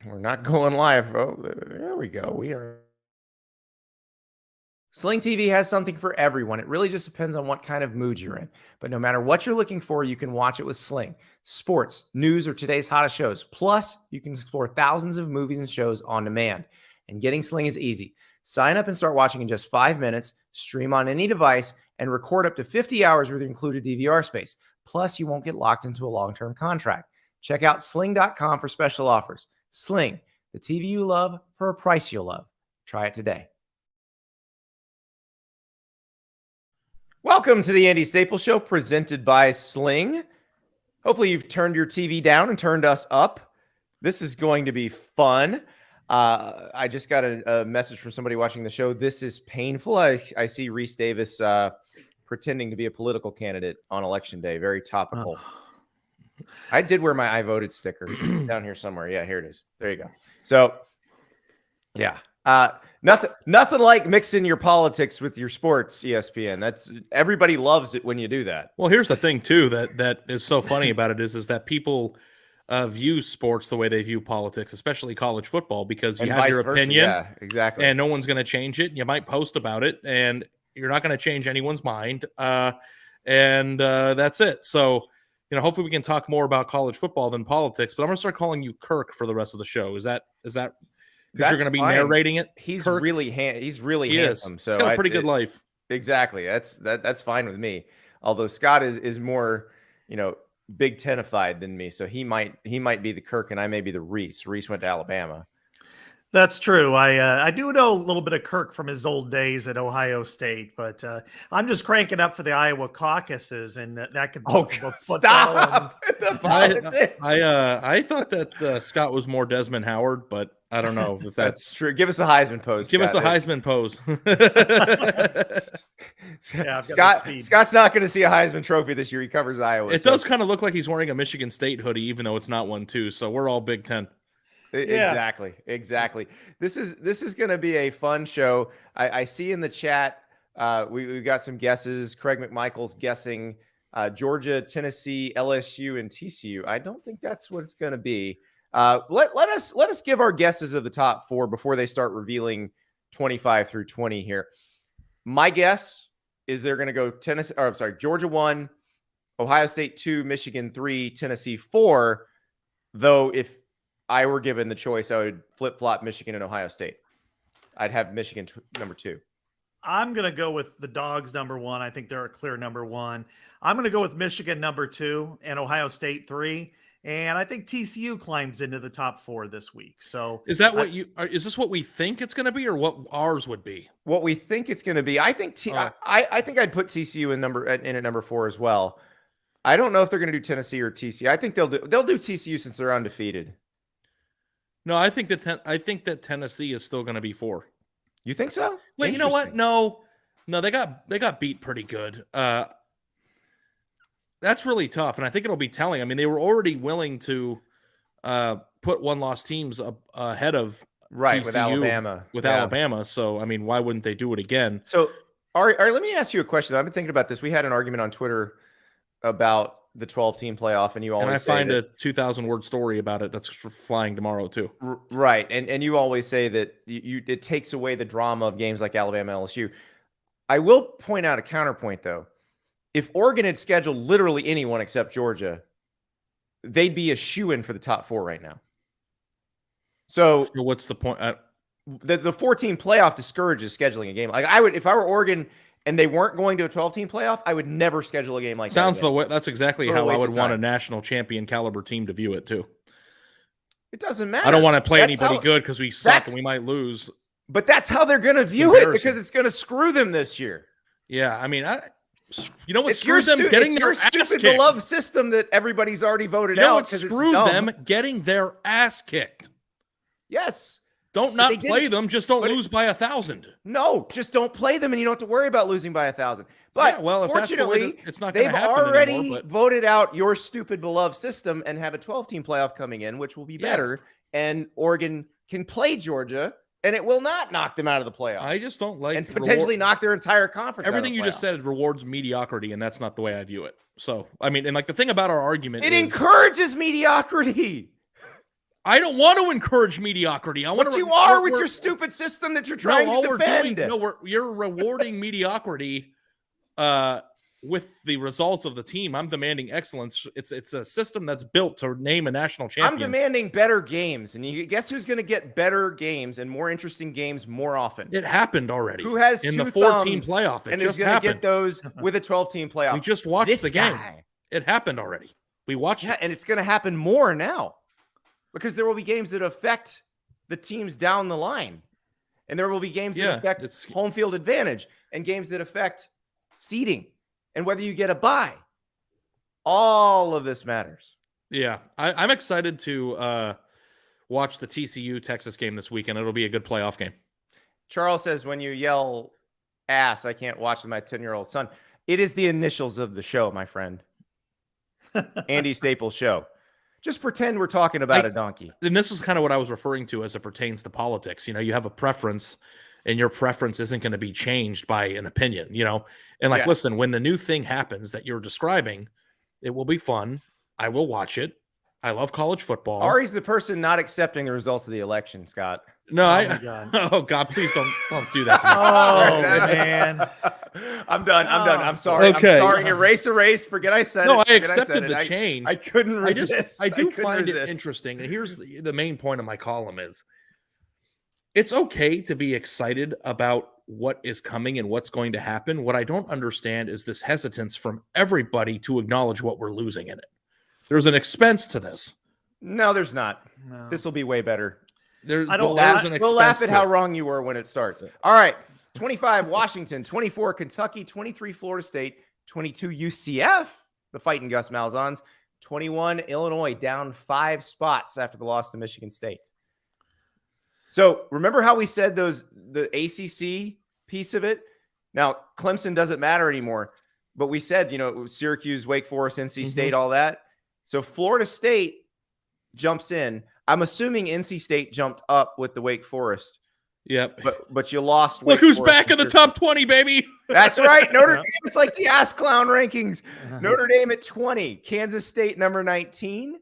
We're not going live. Oh, there we go. We are. Sling TV has something for everyone. It really just depends on what kind of mood you're in. But no matter what you're looking for, you can watch it with Sling. Sports, news, or today's hottest shows. Plus, you can explore thousands of movies and shows on demand. And getting Sling is easy. Sign up and start watching in just 5 minutes, stream on any device, and record up to 50 hours with included DVR space. Plus, you won't get locked into a long-term contract. Check out sling.com for special offers. Sling, the TV you love for a price you'll love. Try it today. Welcome to the Andy Staples Show, presented by Sling. Hopefully you've turned your TV down and turned us up. This is going to be fun. I just got a message from somebody watching the show. This is painful. I see Reese Davis pretending to be a political candidate on Election Day. Very topical. I did wear my I voted sticker. It's down here somewhere. Yeah, here it is. There you go. So, yeah. Nothing like mixing your politics with your sports, ESPN. That's everybody loves it when you do that. Well, here's the thing too that is so funny about it is that people view sports the way they view politics, especially college football, because you have your opinion, yeah, exactly, and no one's going to change it. You might post about it, and you're not going to change anyone's mind, and that's it. So, hopefully we can talk more about college football than politics. But I'm going to start calling you Kirk for the rest of the show. Is that? Because you're going to be narrating it. He's Kirk? really handsome. So he's got a pretty good life. Exactly. That's fine with me. Although Scott is more, Big Ten-ified than me. So he might be the Kirk and I may be the Reese. Reese went to Alabama. That's true. I do know a little bit of Kirk from his old days at Ohio State, but I'm just cranking up for the Iowa caucuses, and that could stop. I thought that Scott was more Desmond Howard, but I don't know if that's true. Give us a Heisman pose. Give us a Heisman pose. Scott's not going to see a Heisman trophy this year. He covers Iowa. It does kind of look like he's wearing a Michigan State hoodie, even though it's not one too. So we're all Big Ten. Yeah. Exactly. This is going to be a fun show. I see in the chat we've got some guesses. Craig McMichael's guessing Georgia, Tennessee, LSU, and TCU. I don't think that's what it's going to be. Let us give our guesses of the top four before they start revealing 25 through 20 here. My guess is they're going to go Georgia 1, Ohio State 2, Michigan 3, Tennessee 4. Though if I were given the choice, I would flip-flop Michigan and Ohio State. I'd have Michigan number 2. I'm going to go with the Dogs number 1. I think they're a clear number 1. I'm going to go with Michigan number 2 and Ohio State 3. And I think TCU climbs into the top 4 this week. So is that is this what we think it's going to be, or what ours would be? What we think it's going to be. I think I think I'd put TCU in at number 4 as well. I don't know if they're going to do Tennessee or TCU. I think they'll do TCU since they're undefeated. No, I think that Tennessee is still going to be 4. You think so? Wait, you know what? No, they got beat pretty good. That's really tough, and I think it'll be telling. I mean, they were already willing to put one-loss teams ahead of TCU with Alabama. So, I mean, why wouldn't they do it again? So, all right, let me ask you a question. I've been thinking about this. We had an argument on Twitter about the 12-team playoff, and you always find a 2,000-word story about it that's flying tomorrow too. Right, and you always say that it takes away the drama of games like Alabama, LSU. I will point out a counterpoint, though. If Oregon had scheduled literally anyone except Georgia, they'd be a shoo-in for the top 4 right now. So what's the point? The 14 playoff discourages scheduling a game. Like if I were Oregon and they weren't going to a 12-team playoff, I would never schedule a game like that. That's exactly how I would want a national champion caliber team to view it too. It doesn't matter. I don't want to play anybody good because we suck and we might lose. But that's how they're going to view it, because it's going to screw them this year. Yeah, I mean, you know what screws them? Getting their ass kicked. Beloved system that everybody's already voted out. You know what screwed them? Getting their ass kicked. Yes. Don't play them. Just don't lose by 1,000. No, just don't play them, and you don't have to worry about losing by 1,000. But fortunately, it's not going to happen already anymore, voted out your stupid beloved system and have a 12-team playoff coming in, which will be better. And Oregon can play Georgia, and it will not knock them out of the playoff. I just don't like and potentially knock their entire conference. Everything you just said rewards mediocrity, and that's not the way I view it. So, I mean, and like the thing about our argument, it encourages mediocrity. I don't want to encourage mediocrity. I want But to. you are with your stupid system that you're trying to defend. You're rewarding mediocrity with the results of the team. I'm demanding excellence. It's a system that's built to name a national champion. I'm demanding better games, and you guess who's going to get better games and more interesting games more often? It happened already. Who has in two the 4-team thumbs playoff? It and just is going to happened. get those with a 12-team playoff? We just watched This the game. guy. It happened already. We watched it. And it's going to happen more now because there will be games that affect the teams down the line, and there will be games that affect home field advantage and games that affect seeding and whether you get a bye. All of this matters. Yeah, I'm excited to watch the TCU Texas game this weekend. It'll be a good playoff game. Charles says, when you yell ass, I can't watch with my 10-year-old son. It is the initials of the show, my friend. Andy Staples show. Just pretend we're talking about a donkey. And this is kind of what I was referring to as it pertains to politics. You know, you have a preference, and your preference isn't going to be changed by an opinion, you know? And like, listen, when the new thing happens that you're describing, it will be fun. I will watch it. I love college football. Ari's the person not accepting the results of the election, Scott. No, oh God, please don't do that to me. Oh, man. I'm done. I'm sorry. Okay. I'm sorry. Erase. Forget I said it. No, I accepted the change. I couldn't resist. I do find it interesting. And here's the main point of my column is it's okay to be excited about what is coming and what's going to happen. What I don't understand is this hesitance from everybody to acknowledge what we're losing in it. There's an expense to this. No, there's not. No. This will be way better. We'll laugh at how wrong you were when it starts. All right. 25 Washington, 24 Kentucky, 23 Florida State, 22 UCF, the Fighting Gus Malzahn's, 21 Illinois, down 5 spots after the loss to Michigan State. So remember how we said the ACC piece of it? Now, Clemson doesn't matter anymore, but we said, Syracuse, Wake Forest, NC State, all that. So Florida State jumps in. I'm assuming NC State jumped up with the Wake Forest. Yep. But you lost. Look who's back in the top 20, baby. That's right. Notre Dame. It's like the ass clown rankings. Notre Dame at 20. Kansas State number 19.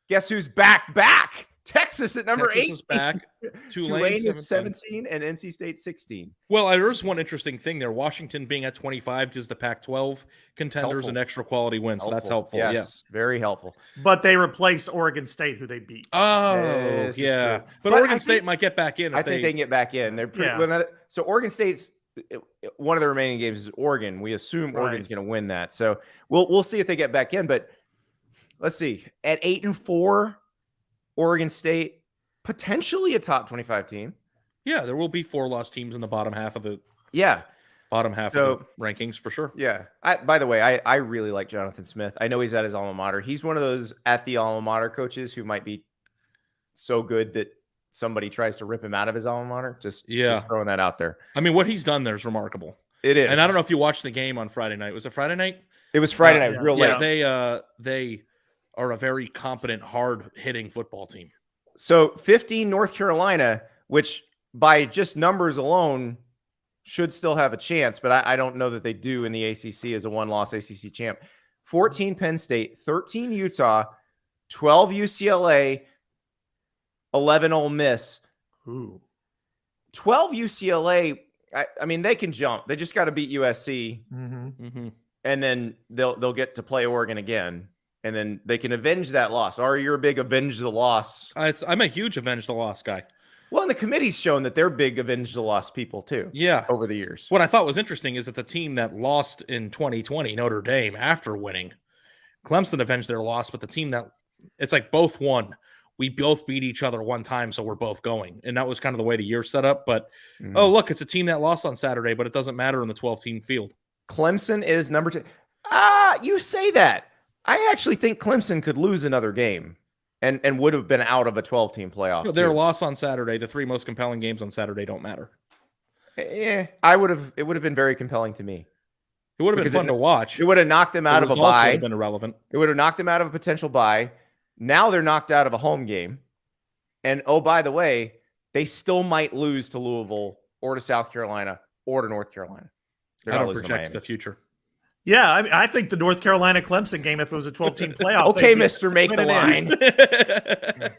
Guess who's back? Texas at number 8. Is back. Tulane is 17 and NC State 16. Well, there's one interesting thing there. Washington being at 25 gives the Pac-12 contenders an extra quality win, so that's helpful. Yes, very helpful. But they replaced Oregon State, who they beat. Oh, yeah. But Oregon State might get back in. I think they can get back in. They're so Oregon State's one of the remaining games is Oregon. We assume Oregon's going to win that. So we'll see if they get back in. But let's see. At 8-4. Oregon State, potentially a top 25 team. Yeah, there will be 4 lost teams in the bottom half of the of the rankings for sure. Yeah. By the way, I really like Jonathan Smith. I know he's at his alma mater. He's one of those at the alma mater coaches who might be so good that somebody tries to rip him out of his alma mater. Just throwing that out there. I mean, what he's done there is remarkable. It is. And I don't know if you watched the game on Friday night. Was it Friday night? It was Friday night. It was real late. They are a very competent, hard-hitting football team. So 15 North Carolina, which by just numbers alone should still have a chance, but I don't know that they do in the ACC as a one-loss ACC champ. 14 Penn State, 13 Utah, 12 UCLA, 11 Ole Miss. Ooh. 12 UCLA, I mean, they can jump. They just got to beat USC, and then they'll get to play Oregon again. And then they can avenge that loss. Or you're a big avenge the loss. I'm a huge avenge the loss guy. Well, and the committee's shown that they're big avenge the loss people too. Yeah. Over the years. What I thought was interesting is that the team that lost in 2020, Notre Dame, after winning, Clemson avenged their loss, but the team it's like both won. We both beat each other one time, so we're both going. And that was kind of the way the year set up. But, oh, look, it's a team that lost on Saturday, but it doesn't matter in the 12-team field. Clemson is number 2. You say that. I actually think Clemson could lose another game and would have been out of a 12-team playoff. Their loss on Saturday, the 3 most compelling games on Saturday don't matter. Yeah, it would have been very compelling to me. It would have been fun to watch. It would have knocked them out of a bye. Would have been irrelevant. It would have knocked them out of a potential bye. Now they're knocked out of a home game. And oh, by the way, they still might lose to Louisville or to South Carolina or to North Carolina. I don't project the future. Yeah, I think the North Carolina Clemson game, if it was a 12-team playoff. Okay, they'd be Mr. Make the winning it. line.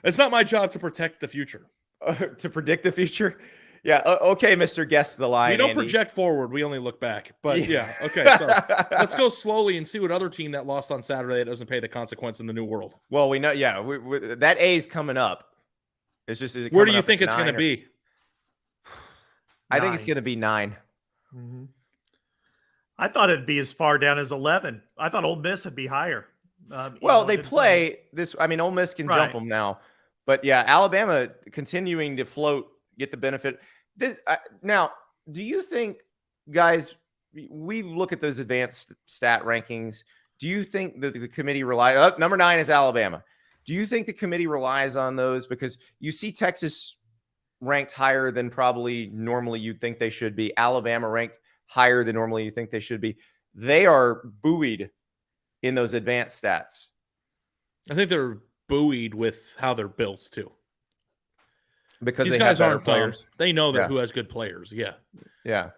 It's not my job to protect the future. To predict the future. Yeah. Okay, Mr. Guess the line. We don't Andy. project forward. We only look back. But yeah. Okay. So let's go slowly and see what other team that lost on Saturday that doesn't pay the consequence in the new world. Well, we know. Yeah, that A is coming up. It's just, is it Where do coming you up think at it's going to 9 or- be? I think it's 9. going to be 9. Mm-hmm. I thought it'd be as far down as 11. I thought Ole Miss would be higher. Well, they play this. I mean, Ole Miss can jump Right. them now, but yeah, Alabama continuing to float, get the benefit. Now, do you think, guys? We look at those advanced stat rankings. Do you think that the committee relies? Number 9 is Alabama. Do you think the committee relies on those because you see Texas ranked higher than probably normally you'd think they should be? Alabama ranked higher than normally you think they should be. They are buoyed in those advanced stats. I think they're buoyed with how they're built too. Because these they guys have better aren't dumb. players. They know that Yeah. who has good players. Yeah. Yeah.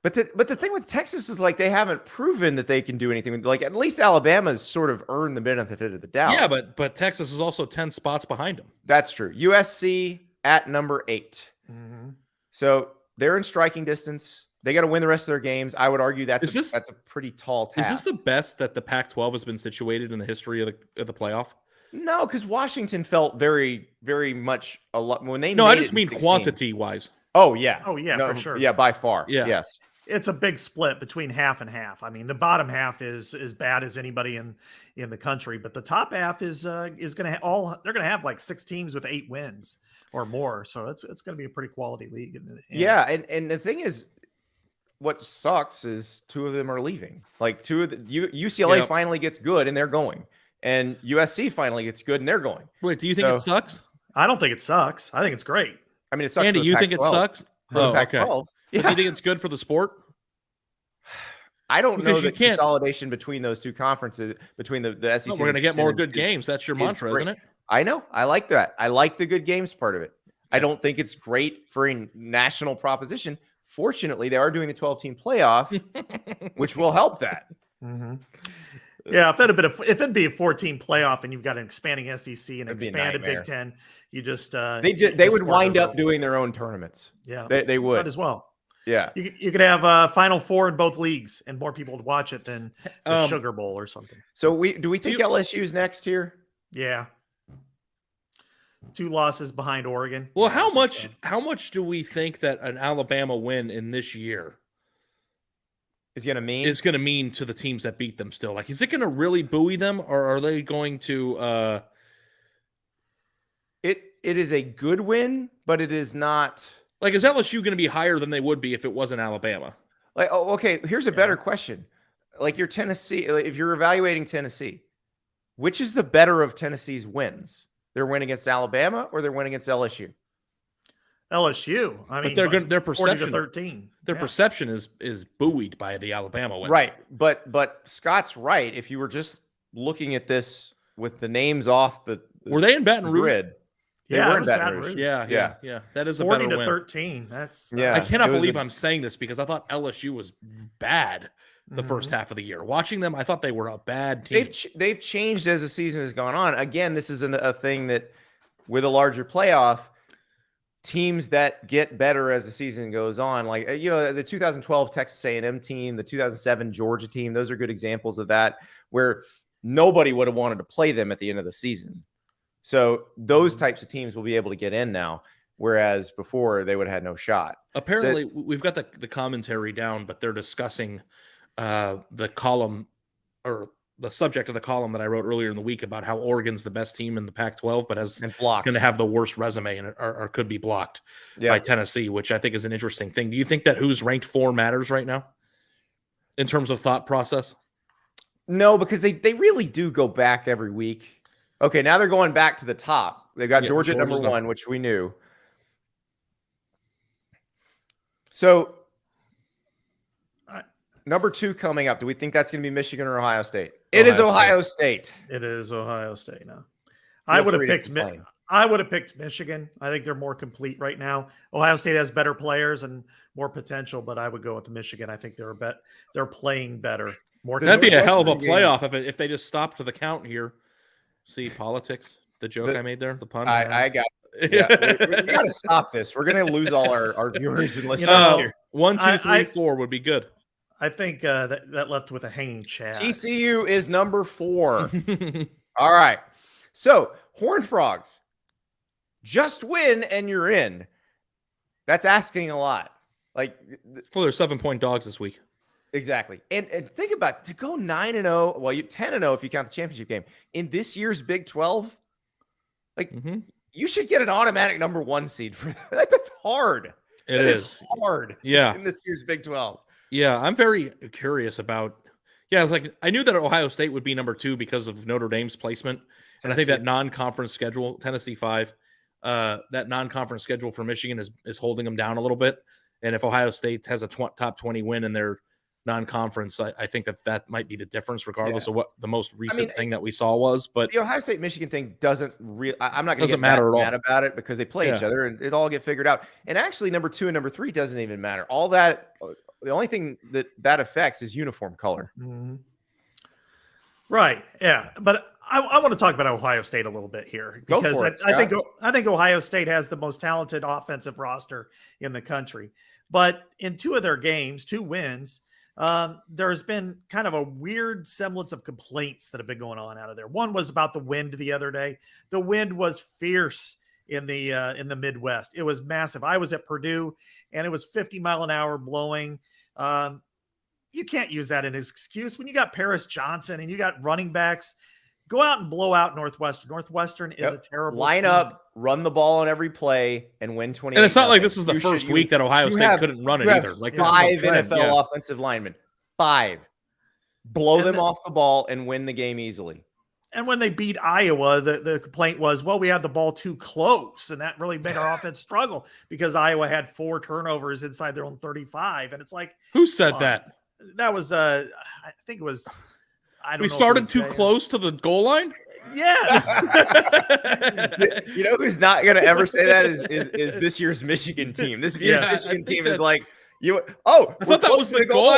But the thing with Texas is like they haven't proven that they can do anything. Like at least Alabama's sort of earned the benefit of the doubt. Yeah, but Texas is also 10 spots behind them. That's true. USC at number 8. Mm-hmm. So they're in striking distance. They got to win the rest of their games. I would argue that's a pretty tall task. Is this the best that the Pac-12 has been situated in the history of the playoff? No, because Washington felt very, very much a lot when they. No, made I it just in mean 16. quantity-wise. Oh yeah. Oh yeah, No, for sure. Yeah, by far. Yeah. Yes. It's a big split between half and half. I mean, the bottom half is as bad as anybody in the country, but the top half is going to they're going to have like 6 teams with 8 wins or more. So it's going to be a pretty quality league. In the end. Yeah, and the thing is, what sucks is 2 of them are leaving. Like 2 of the UCLA Yep. finally gets good and they're going, and USC finally gets good and they're going. Wait, do you think it sucks? I don't think it sucks. I think it's great. I mean, it sucks. Andy, for the you think it Pac-12. sucks? For the Pac-12? Yeah. Do you think it's good for the sport? I don't know Because the you can't- consolidation between those 2 conferences, between the SEC. No, we're going to and get more is- good games. That's your mantra, great. isn't it? I know. I like that. I like the good games part of it. I don't think it's great for a national proposition. Fortunately, they are doing the 12-team playoff, which will help that. Mm-hmm. Yeah, if it'd be a 14 playoff and you've got an expanding SEC and It'd be a expanded nightmare. Big Ten, you just They would wind up doing their own tournaments. Yeah, They would might as well. Yeah. You could have Final Four in both leagues and more people would watch it than the Sugar Bowl or something. So do we think LSU's next here? Yeah. 2 losses behind Oregon. Well, Yeah, I think so. how much do we think that an Alabama win in this year Is going to mean? is going to mean to the teams that beat them still? Like, is it going to really buoy them, or are they going to It is a good win, but it is not like, is LSU going to be higher than they would be if it wasn't Alabama? like, oh, okay, here's a better question. Like your Tennessee, if you're evaluating Tennessee, which is the better of Tennessee's wins? Their win against Alabama or their win against LSU? LSU. I mean, But their 40 to perception, 13. their perception is buoyed by the Alabama win. Right. But Scott's right. If you were just looking at this with the names off the Were they in Baton Rouge? grid, they Yeah, were it in was Baton Baton Rouge. Rouge. Yeah. That is a 40 better to win. 13. That's Yeah. I cannot it was believe a- I'm saying this because I thought LSU was bad the first half of the year. Watching them, I thought they were a bad team. They've changed as the season has gone on. Again, this is a thing that with a larger playoff, teams that get better as the season goes on, like the 2012 Texas A&M team, the 2007 Georgia team, those are good examples of that, where nobody would have wanted to play them at the end of the season. So those types of teams will be able to get in now, whereas before they would have had no shot. Apparently, we've got the commentary down, but they're discussing the column or the subject of the column that I wrote earlier in the week about how Oregon's the best team in the Pac-12, but is And blocked. going to have the worst resume and or could be blocked by Tennessee, which I think is an interesting thing. Do you think that who's ranked 4 matters right now in terms of thought process? No, because they really do go back every week. Okay, now they're going back to the top. They've got Georgia at number 1, which we knew. So number 2 coming up. Do we think that's going to be Michigan or Ohio State? It is Ohio State. It is Ohio State now. I would have picked I would have picked Michigan. I think they're more complete right now. Ohio State has better players and more potential, but I would go with Michigan. I think they're playing better. More. That'd be a hell of a Northwestern game- playoff if they just stopped to the count here. See politics, the joke I made there, the pun. I got. Yeah, we got to stop this. We're going to lose all our viewers and listeners here. 1, 2, 3, 4 would be good. I think that left with a hanging chat. TCU is number 4. All right. So, Horned Frogs, just win and you're in. That's asking a lot. Like, well, they're 7-point dogs this week. Exactly. And think about it, to go 9-0, well, you 10-0 if you count the championship game in this year's Big 12. Like, you should get an automatic number 1 seed for that. That's hard. It is hard. Yeah. In this year's Big 12. Yeah, I'm very curious about. Yeah, it's like I knew that Ohio State would be number 2 because of Notre Dame's placement, and I think that non-conference schedule, Tennessee 5, that non-conference schedule for Michigan is holding them down a little bit. And if Ohio State has a top 20 win in their non-conference, I think that might be the difference, regardless of what the most recent thing that we saw was. But the Ohio State Michigan thing doesn't really. I'm not going to get matter at all mad about it because they play each other and it all get figured out. And actually, number 2 and number 3 doesn't even matter. All that. The only thing that affects is uniform color. Right. Yeah. But I want to talk about Ohio State a little bit here because I think Ohio State has the most talented offensive roster in the country. But in 2 of their games, 2 wins, there's been kind of a weird semblance of complaints that have been going on out of there. One was about the wind the other day. The wind was fierce in the Midwest. It was massive. I was at Purdue and it was 50-mile-an-hour blowing. You can't use that as an excuse when you got Paris Johnson and you got running backs. Go out and blow out Northwestern. Northwestern is a terrible line team. up, run the ball on every play, and win 20. And it's not like this is the first week that Ohio State couldn't run it either. Like 5 NFL offensive linemen, 5. Blow them off the ball and win the game easily. And when they beat Iowa, the complaint was, well, we had the ball too close, and that really made our offense struggle because Iowa had 4 turnovers inside their own 35. And it's like, who said that? That was I think it was. I don't know. We started too close to the goal line. Yes. You know who's not going to ever say that is this year's Michigan team. This year's Michigan team is like you. Oh, I thought that was the goal.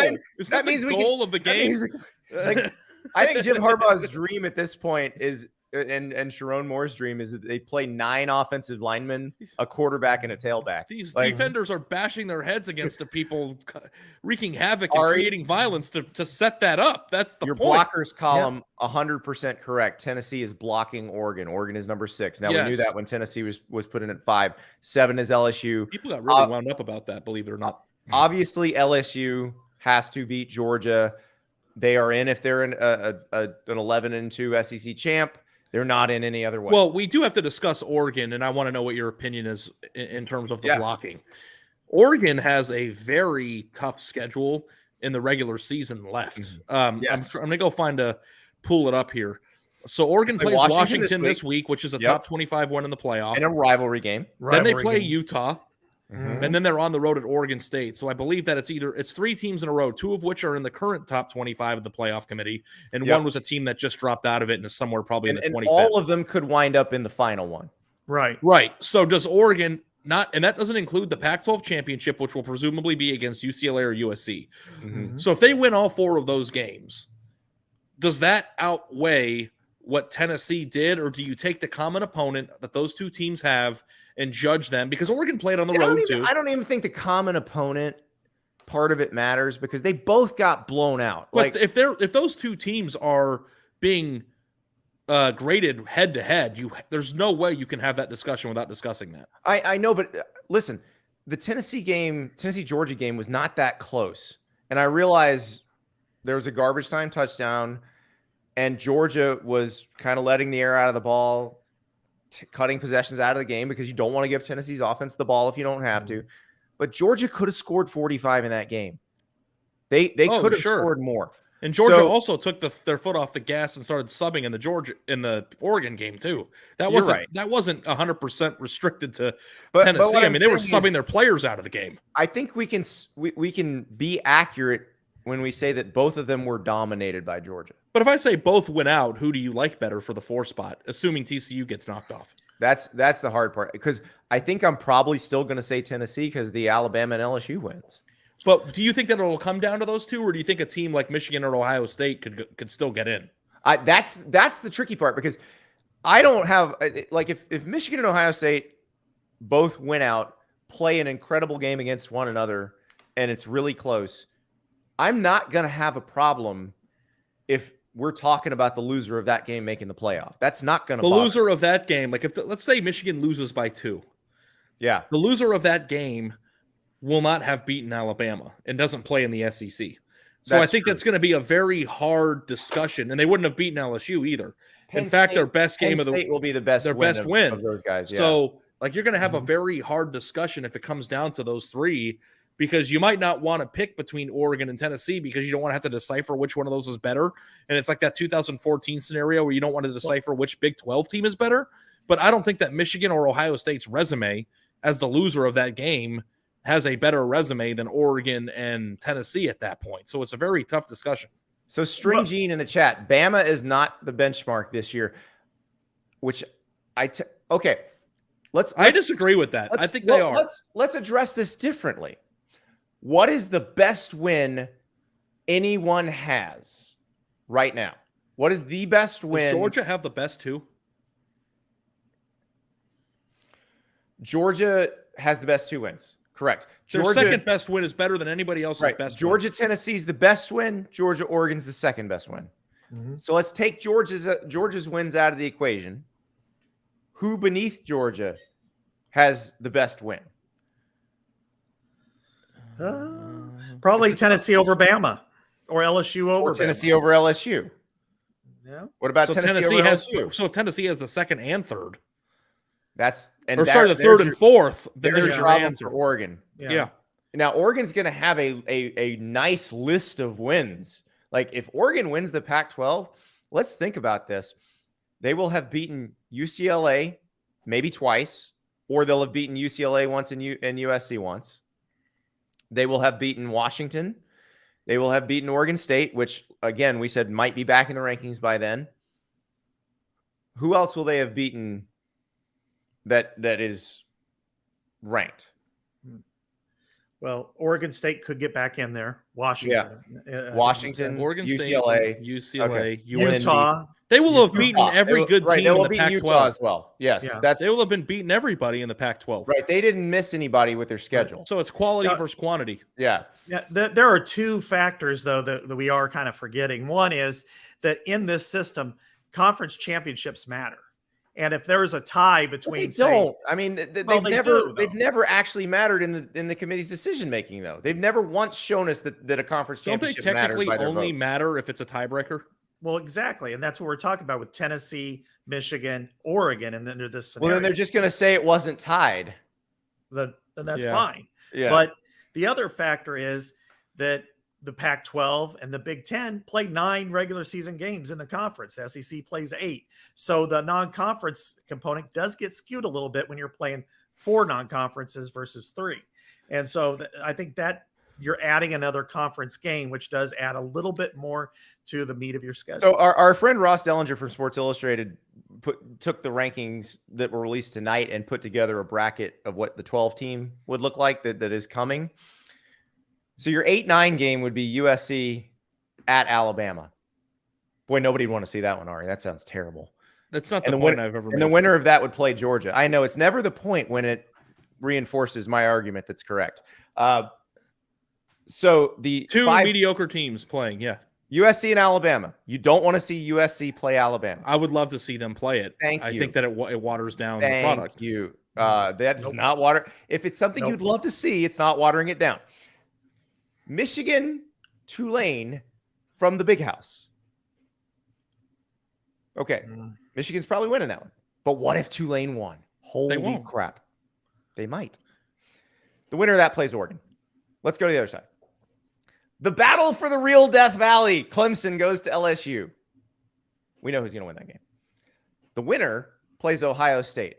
That means the goal of the game. Like, I think Jim Harbaugh's dream at this point is, and Sharon Moore's dream is that they play 9 offensive linemen, a quarterback, and a tailback. These defenders are bashing their heads against the people, wreaking havoc and creating violence to set that up. That's the your point. blockers column, 100% correct. Tennessee is blocking Oregon. Oregon is number 6. Now we knew that when Tennessee was put in at 5. 7 is LSU. People got really wound up about that, believe it or not. Obviously, LSU has to beat Georgia. They are in if they're in an 11-2 SEC champ. They're not in any other way. Well, we do have to discuss Oregon, and I want to know what your opinion is in terms of the blocking. Oregon has a very tough schedule in the regular season left. I'm going to go pull it up here. So Oregon plays Washington this week, which is a top 25 win in the playoff. In a rivalry game. Then they play Utah. And then they're on the road at Oregon State. So I believe that it's 3 teams in a row, 2 of which are in the current top 25 of the playoff committee. And one was a team that just dropped out of it and is somewhere probably in the 25th. And all of them could wind up in the final one. Right. So does Oregon not, and that doesn't include the Pac-12 championship, which will presumably be against UCLA or USC. So if they win all 4 of those games, does that outweigh what Tennessee did? Or do you take the common opponent that those 2 teams have and judge them, because Oregon played on the road too? I don't even think the common opponent part of it matters because they both got blown out. But if those 2 teams are being graded head to head, there's no way you can have that discussion without discussing that. I know, but listen, the Tennessee Georgia game was not that close, and I realize there was a garbage time touchdown, and Georgia was kind of letting the air out of the ball, cutting possessions out of the game because you don't want to give Tennessee's offense the ball if you don't have to. But Georgia could have scored 45 in that game. They could have scored more. And Georgia also took their foot off the gas and started subbing in the Oregon game too. That wasn't 100% restricted to Tennessee. I mean, they were subbing their players out of the game. I think we can be accurate when we say that both of them were dominated by Georgia. But if I say both win out, who do you like better for the 4 spot, assuming TCU gets knocked off? That's the hard part, because I think I'm probably still going to say Tennessee because the Alabama and LSU wins. But do you think that it'll come down to those two, or do you think a team like Michigan or Ohio State could still get in? That's the tricky part, because I don't have like if Michigan and Ohio State both win out, play an incredible game against one another, and it's really close, I'm not going to have a problem if we're talking about the loser of that game making the playoff. That's not going to the loser of that game. Like let's say Michigan loses by 2. Yeah. The loser of that game will not have beaten Alabama and doesn't play in the SEC. So I think that's going to be a very hard discussion, and they wouldn't have beaten LSU either. In fact, their best game Penn of the State will be the best win of those guys. Yeah. So like you're going to have a very hard discussion if it comes down to those three, because you might not want to pick between Oregon and Tennessee because you don't want to have to decipher which one of those is better. And it's like that 2014 scenario where you don't want to decipher which Big 12 team is better. But I don't think that Michigan or Ohio State's resume as the loser of that game has a better resume than Oregon and Tennessee at that point. So it's a very tough discussion. So String Gene in the chat, Bama is not the benchmark this year, which okay. I disagree with that. I think they are. Let's address this differently. What is the best win anyone has right now? What is the best win? Does Georgia have the best 2? Georgia has the best 2 wins. Correct. Their second best win is better than anybody else's best Georgia, win. Tennessee's the best win. Georgia, Oregon's the second best win. Mm-hmm. So let's take Georgia's wins out of the equation. Who beneath Georgia has the best win? Probably Tennessee over Bama, or LSU over Tennessee Bama. over LSU. Yeah. What about Tennessee over LSU? So if Tennessee has the second and third, the third and fourth, then there's your answer for Oregon. Yeah. Now Oregon's going to have a nice list of wins. Like if Oregon wins the Pac-12, let's think about this. They will have beaten UCLA maybe twice, or they'll have beaten UCLA once and USC once. They will have beaten Washington. They will have beaten Oregon State, which, again, we said might be back in the rankings by then. Who else will they have beaten that is ranked? Well, Oregon State could get back in there. Washington. Yeah. Washington, Oregon UCLA, State, UCLA, okay. Utah. They will have beaten every good team they will in the beat Pac-12 Utah as well. Yes, they will have been beating everybody in the Pac-12. Right, they didn't miss anybody with their schedule. So it's quality versus quantity. Yeah. Yeah. There are 2 factors though that we are kind of forgetting. One is that in this system, conference championships matter. And if there is a tie between, they've never actually mattered in the committee's decision making, though. They've never once shown us that a conference championship matters by their vote. Don't they technically only matter if it's a tiebreaker? Well, exactly, and that's what we're talking about with Tennessee, Michigan, Oregon, and under this scenario. Well, then they're just going to say it wasn't tied. Then that's fine. Yeah. But the other factor is that the Pac-12 and the Big Ten play 9 regular season games in the conference. The SEC plays 8. So the non-conference component does get skewed a little bit when you're playing 4 non-conferences versus 3. And so I think that you're adding another conference game, which does add a little bit more to the meat of your schedule. So our friend Ross Dellinger from Sports Illustrated took the rankings that were released tonight and put together a bracket of what the 12 team would look like that is coming. So your 8-9 game would be USC at Alabama. Boy, nobody'd want to see that one, Ari. That sounds terrible. That's not the point I've ever made. And the winner of that would play Georgia. I know it's never the point when it reinforces my argument that's correct. So the 2 mediocre teams playing, USC and Alabama. You don't want to see USC play Alabama. I would love to see them play it. I think that it waters down the product. Thank you. That does not water. If it's something you'd love to see, it's not watering it down. Michigan, Tulane from the Big House. Okay. Michigan's probably winning that one. But what if Tulane won? Holy crap. They might. The winner of that plays Oregon. Let's go to the other side. The battle for the real Death Valley. Clemson goes to LSU. We know who's going to win that game. The winner plays Ohio State.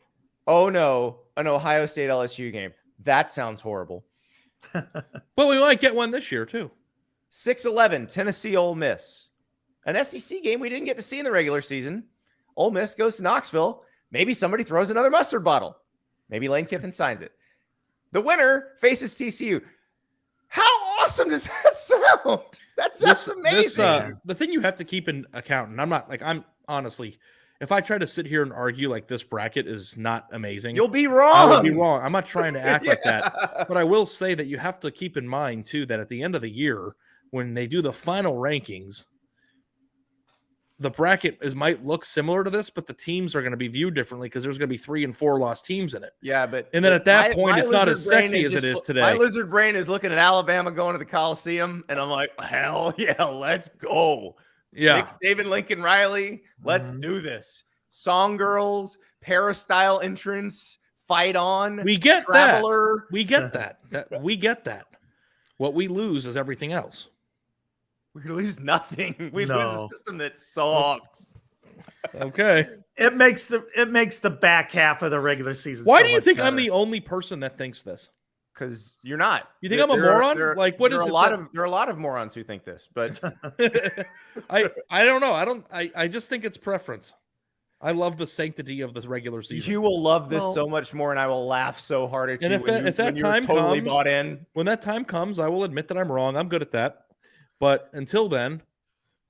Oh, no. An Ohio State LSU game. That sounds horrible. Well, we might get one this year, too. 6-11, Tennessee, Ole Miss. An SEC game we didn't get to see in the regular season. Ole Miss goes to Knoxville. Maybe somebody throws another mustard bottle. Maybe Lane Kiffin signs it. The winner faces TCU. How awesome does that sound? That sounds amazing. The thing you have to keep in account, and I'm honestly, if I try to sit here and argue like this bracket is not amazing, you'll be wrong. I will be wrong. I'm not trying to act like that. But I will say that you have to keep in mind, too, that at the end of the year, when they do the final rankings, the bracket might look similar to this, but the teams are going to be viewed differently because there's going to be 3 and 4 lost teams in it. Yeah, but and then at that point, it's not as sexy as it is today. My lizard brain is looking at Alabama going to the Coliseum, and I'm like, hell yeah, let's go. Yeah, Nick Saban, Lincoln Riley, let's do this. Song girls, para-style entrance, fight on. We get Traveler. that. We get that. We get that. What we lose is everything else. We lose nothing. We lose a system that sucks. Okay. It makes the back half of the regular season. Why do you think I'm the only person that thinks this? Because you're not. You think I'm a moron? What is it? There are a lot of morons who think this, but I don't know. I just think it's preference. I love the sanctity of the regular season. You will love this so much more, and I will laugh so hard at you. And if that time totally comes, bought in. When that time comes, I will admit that I'm wrong. I'm good at that. But until then,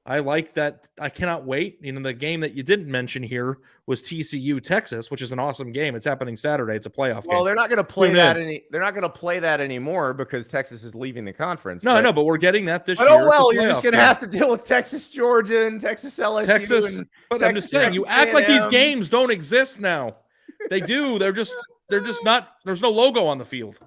I like that. I cannot wait. The game that you didn't mention here was TCU Texas, which is an awesome game. It's happening Saturday. It's a playoff game. Well, they're not going to play that they're not going to play that anymore because Texas is leaving the conference. No, I know, but we're getting that this year. Oh well, you're just going to have to deal with Texas, Georgia, and Texas LSU. But I'm just saying, you act like these games don't exist now. They do. They're just not. There's no logo on the field.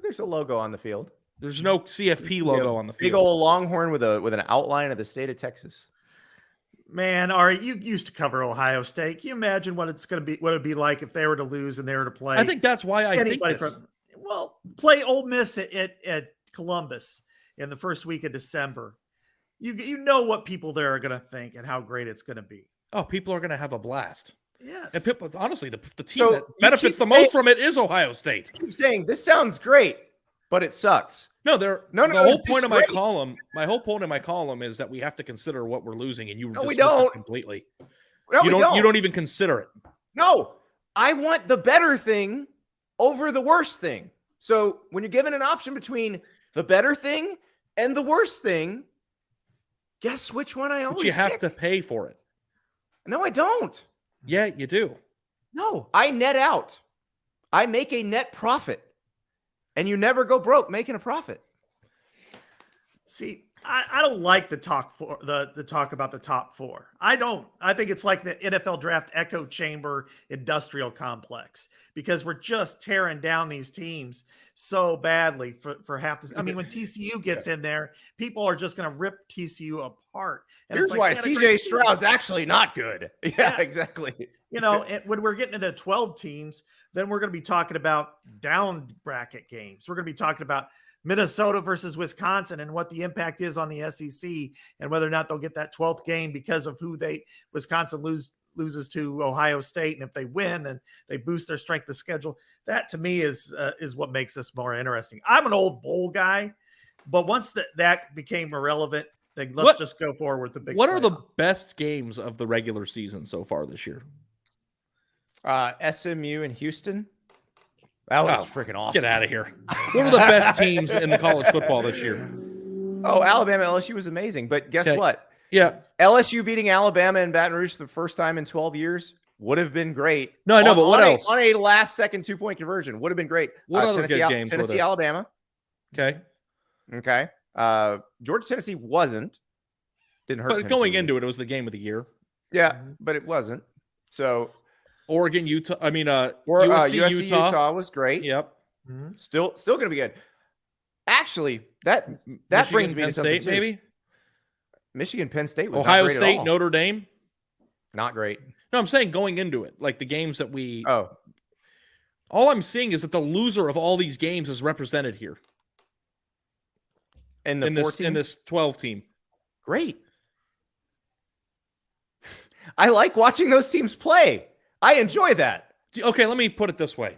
There's a logo on the field. There's no CFP logo on the field. Big old longhorn with an outline of the state of Texas. Man, Ari, you used to cover Ohio State. Can you imagine what it'd be like if they were to lose and they were to play? I think that's why I think this. Play Ole Miss at Columbus in the first week of December. You know what people there are going to think and how great it's going to be. Oh, people are going to have a blast. Yes. And people, honestly, the team that benefits the most from it is Ohio State. I keep saying this sounds great, but it sucks. No, the whole point of my column is that we have to consider what we're losing, and you dismiss it completely. No, you don't even consider it. No, I want the better thing over the worst thing. So when you're given an option between the better thing and the worst thing, guess which one I always But you have pick? to pay for it. No, I don't. Yeah, you do. No, I net out. I make a net profit. And you never go broke making a profit. See, I don't like the talk about the top four. I don't. I think it's like the NFL draft echo chamber industrial complex because we're just tearing down these teams so badly for half this. I mean, when TCU gets in there, people are just going to rip TCU apart. And here's why CJ Stroud's actually not good. Yeah, yes. Exactly. When we're getting into 12 teams, then we're going to be talking about down bracket games. We're going to be talking about Minnesota versus Wisconsin and what the impact is on the SEC and whether or not they'll get that 12th game because of who Wisconsin loses to Ohio State. And if they win and they boost their strength of schedule, that to me is what makes this more interesting. I'm an old bowl guy, but once that became irrelevant, then let's just go forward with the big. What are the best games of the regular season so far this year? SMU and Houston. That was freaking awesome. Get out of here. What are the best teams in the college football this year? Oh, Alabama, LSU was amazing. But guess what? Yeah. LSU beating Alabama in Baton Rouge for the first time in 12 years would have been great. No, I know, but what else? On a last-second 2-point conversion would have been great. What other good games Tennessee, Alabama. Okay. Georgia, Tennessee wasn't. Didn't hurt. But going into it was the game of the year. Yeah, but it wasn't. So Oregon, Utah. I mean, USC, Utah was great. Yep. Mm-hmm. Still going to be good. Actually, that Michigan, brings me Penn to something State, maybe. Michigan, Penn State was Ohio not great State, at all. Notre Dame. Not great. No, I'm saying going into it, like the games that we. Oh. All I'm seeing is that the loser of all these games is represented here. In this 12 team. Great. I like watching those teams play. I enjoy that. Okay, let me put it this way.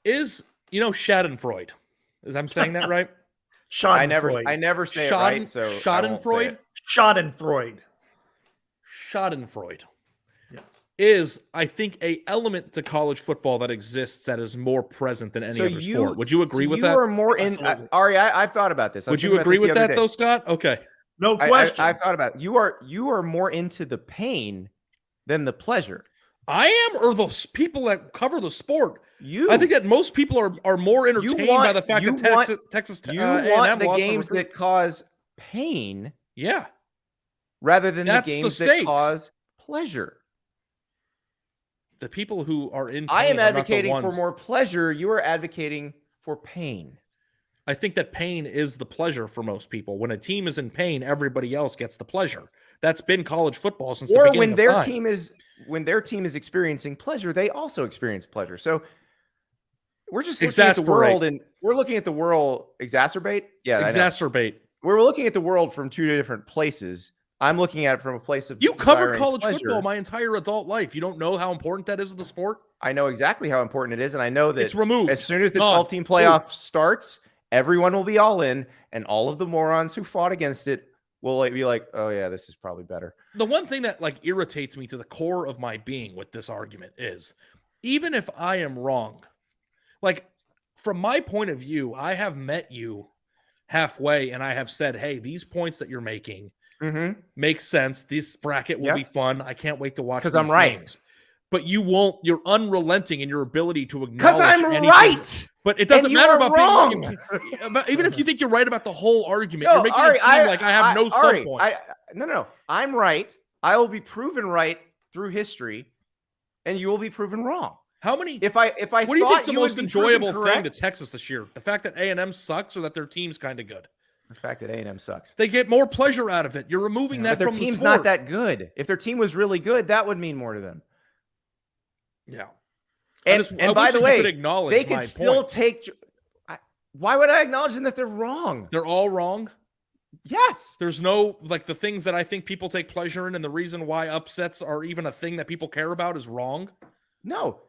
Schadenfreude. I'm saying that right? I never say it right. So Schadenfreude? Schadenfreude. Schadenfreude. Yes. is, I think, a element to college football that exists that is more present than any other sport. Would you agree with that? You are more in. Absolutely. Ari, I've thought about this. Would you agree with that, though, Scott? Okay. No question. I've thought about it. You are more into the pain than the pleasure. I am, or those people that cover the sport. You. I think that most people are more entertained by the fact that Texas you A&M want the lost games that cause pain, yeah, rather than that's the games the that cause pleasure. The people who are in pain I am are not the advocating for ones. more pleasure. You are advocating for pain. I think that pain is the pleasure for most people. When a team is in pain, everybody else gets the pleasure. That's been college football since the beginning when of their time. when their team is experiencing pleasure, they also experience pleasure. So we're just looking at the world, and we're looking at the world exacerbate. Yeah, exacerbate. We're looking at the world from two different places. I'm looking at it from a place of you covered college pleasure. football my entire adult life. You don't know how important that is to the sport? I know exactly how important it is, and I know that it's removed. As soon as the 12-team playoff starts, everyone will be all in, and all of the morons who fought against it will be like, oh yeah, this is probably better. The one thing that irritates me to the core of my being with this argument is, even if I am wrong, from my point of view, I have met you halfway and I have said, hey, these points that you're making make sense. This bracket will be fun. I can't wait to watch because I'm right. Games. But you won't. You're unrelenting in your ability to acknowledge because I'm anything. Right. But it doesn't matter about being wrong. Even if you think you're right about the whole argument, you're making it seem like I have no subpoints. No. I'm right. I will be proven right through history, and you will be proven wrong. How many? If I what do you think's the most enjoyable thing to Texas this year? The fact that A&M sucks, or that their team's kind of good? The fact that A&M sucks. They get more pleasure out of it. You're removing that from the sport. Their team's not that good. If their team was really good, that would mean more to them. Yeah. And by the way, they can still take. Why would I acknowledge them that they're wrong? They're all wrong. Yes. There's no the things that I think people take pleasure in, and the reason why upsets are even a thing that people care about is wrong. No,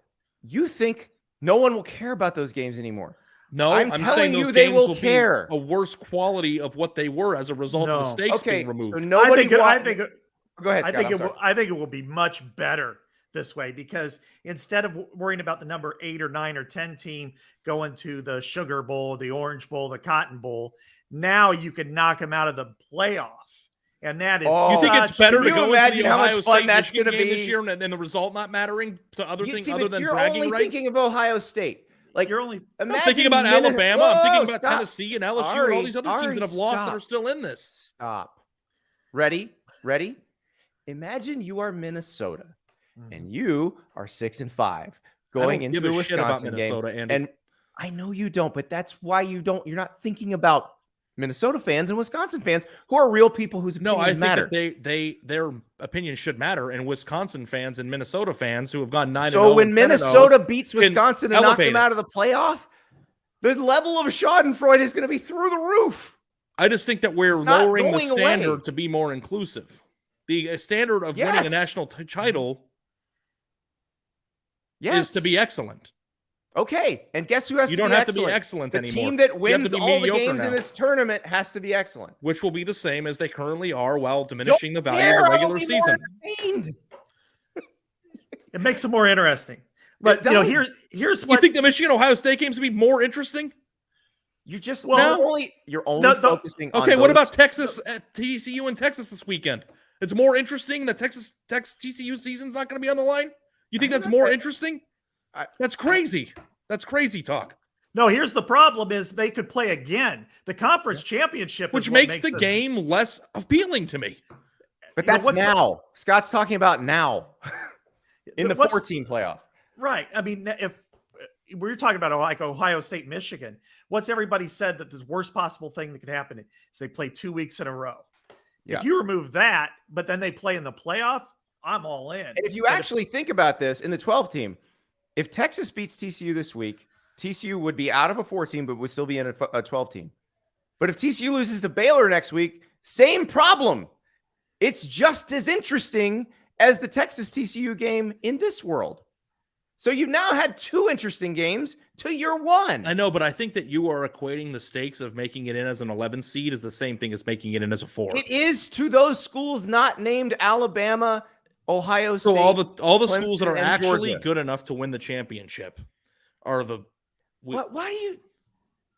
you think no one will care about those games anymore? No, I'm telling you they will care. A worse quality of what they were as a result of the stakes being removed. So nobody. Go ahead, Scott, I think it will be much better this way, because instead of worrying about the number 8 or 9 or 10 team going to the Sugar Bowl, the Orange Bowl, the Cotton Bowl, now you can knock them out of the playoff. And that is you think it's better to go into the Ohio State that's going to be this year and the result not mattering to other things other than bragging rights? You're only thinking of Ohio State. You're only I'm thinking about Alabama. I'm thinking about Tennessee and LSU and all these other teams that have lost that are still in this. Stop. Ready? Imagine you are Minnesota. And you are 6-5 going into the Wisconsin game. And I know you don't, but that's why you're not thinking about Minnesota fans and Wisconsin fans who are real people whose opinions matter. That their opinions should matter, and Wisconsin fans and Minnesota fans who have gone 9-0. So when Minnesota beats Wisconsin and knock them out of the playoff, the level of Schadenfreude is going to be through the roof. I just think that we're lowering the standard to be more inclusive. The standard of winning a national title is to be excellent. Okay, and guess who has to be excellent? You don't have to be excellent anymore. The team that wins all the games in this tournament has to be excellent. Which will be the same as they currently are, while diminishing the value of the regular season. It makes it more interesting. But here's what you think the Michigan-Ohio State games would be more interesting? You just you're only focusing on what about Texas at TCU and Texas this weekend? It's more interesting that Texas TCU season's not going to be on the line? You think that's more interesting? That's crazy. That's crazy talk. No, here's the problem is they could play again. The conference championship, which makes the game less appealing to me. But that's now. Scott's talking about now in the 14 playoff. Right. I mean, if we're talking about Ohio State, Michigan, what's everybody said that the worst possible thing that could happen is they play 2 weeks in a row. Yeah. If you remove that, but then they play in the playoff, I'm all in. And if you actually think about this in the 12 team, if Texas beats TCU this week, TCU would be out of a 14, but would still be in a 12 team. But if TCU loses to Baylor next week, same problem. It's just as interesting as the Texas TCU game in this world. So you've now had 2 interesting games to your 1. I know, but I think that you are equating the stakes of making it in as an 11 seed as the same thing as making it in as a 4. It is to those schools not named Alabama, Ohio State. So all the schools that Clemson, are and actually Georgia. good enough to win the championship are the. Why do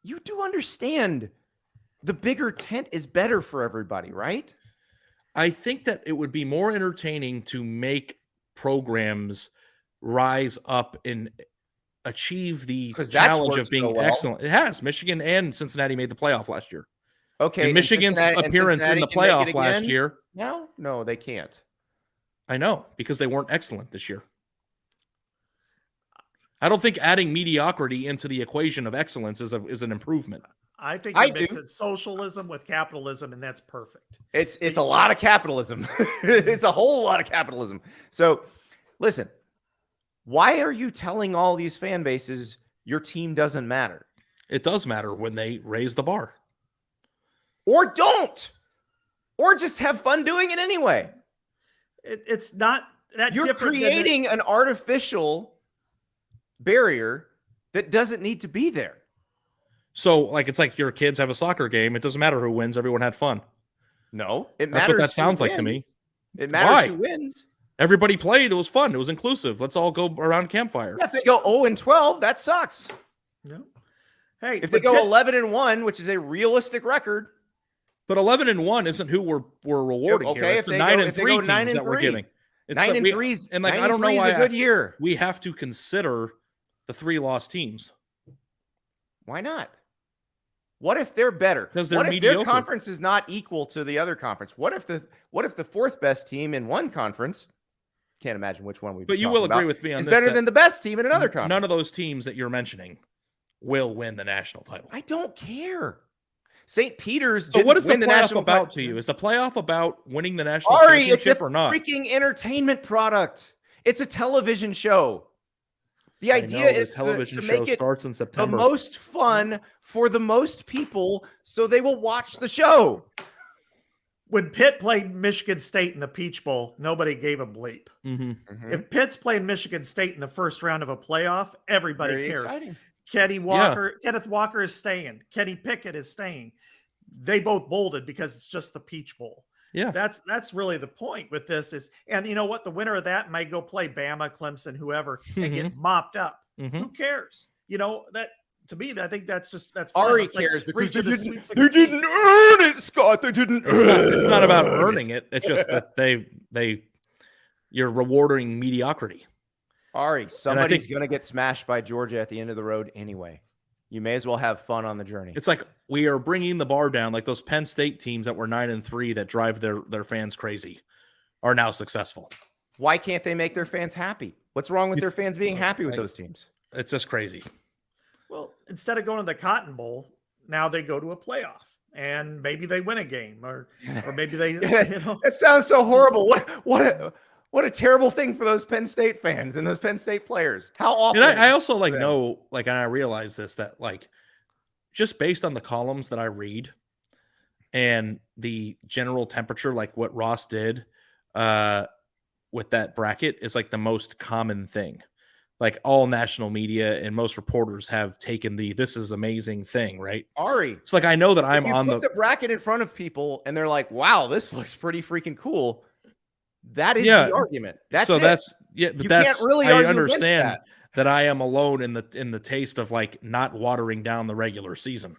you do understand the bigger tent is better for everybody, right? I think that it would be more entertaining to make programs rise up and achieve the 'Cause that's challenge of worked so being well. excellent. It has. Michigan and Cincinnati made the playoff last year. Okay, And and Michigan's appearance in Cincinnati the can make it playoff last again? year, No, they can't. I know, because they weren't excellent this year. I don't think adding mediocrity into the equation of excellence is an improvement. I think I you're do. mixing socialism with capitalism, and that's perfect. It's a lot of capitalism. It's a whole lot of capitalism. So, listen, why are you telling all these fan bases your team doesn't matter? It does matter when they raise the bar. Or don't. Or just have fun doing it anyway. It's not that You're different than creating an artificial barrier that doesn't need to be there. So, like, it's like your kids have a soccer game. It doesn't matter who wins. Everyone had fun. No, it matters. That's what that who sounds like to wins. me. It matters Why? who wins. Everybody played. It was fun. It was inclusive. Let's all go around campfire. Yeah, if they go 0-12, that sucks. No. Hey, If they but go Pitt- 11-1, which is a realistic record, But 11-1 isn't who we're rewarding okay, here. if It's the they 9 go- and if they 3 go teams 9 and that we're 3. giving. It's 9 that and we- 3 and like 9 I don't and know 3 is why a good year. we have to consider the 3 lost teams. Why not? What if they're better? 'Cause they're what if mediocre. their conference is not equal to the other conference? What if the fourth best team in one conference, can't imagine which one we But you will agree with me on is this. better that than the best team in another conference? None of those teams that you're mentioning will win the national title. I don't care. St. Peter's So didn't what is the win the playoff national about title. to you? Is the playoff about winning the national Ari, it's a championship or not? freaking entertainment product. It's a television show. The I idea know, the is television to show make it starts in the September. most fun for the most people so they will watch the show. when Pitt played Michigan State in the Peach Bowl, nobody gave a bleep. Mm-hmm. If Pitt's playing Michigan State in the first round of a playoff, everybody Very cares. exciting. Kenneth Walker is staying. Kenny Pickett is staying. They both bolded because it's just the Peach Bowl. Yeah. That's really the point with this is, and you know what? The winner of that might go play Bama, Clemson, whoever, and get mopped up. Mm-hmm. Who cares? You know, that to me, I think that's fun. Ari It's like cares because reach they to the Sweet didn't 16. earn it, Scott. They didn't It's not about earn earning it. It's just that you're rewarding mediocrity. Ari, somebody's think- going to get smashed by Georgia at the end of the road anyway. You may as well have fun on the journey. It's like we are bringing the bar down, like those Penn State teams that were 9-3 that drive their fans crazy are now successful. Why can't they make their fans happy? What's wrong with their fans being happy with those teams? It's just crazy. Well, instead of going to the Cotton Bowl, now they go to a playoff, and maybe they win a game, or maybe they. You know, It sounds so horrible. What a terrible thing for those Penn State fans and those Penn State players. How awful. And I also for them. know, and I realize this, that just based on the columns that I read and the general temperature, like what Ross did with that bracket is like the most common thing. Like all national media and most reporters have taken this is amazing thing, right? Ari, It's like I know that I'm you on put the bracket in front of people and they're like, wow, this looks pretty freaking cool. That is the argument. But you can't really I argue understand against that I am alone in the taste of like not watering down the regular season.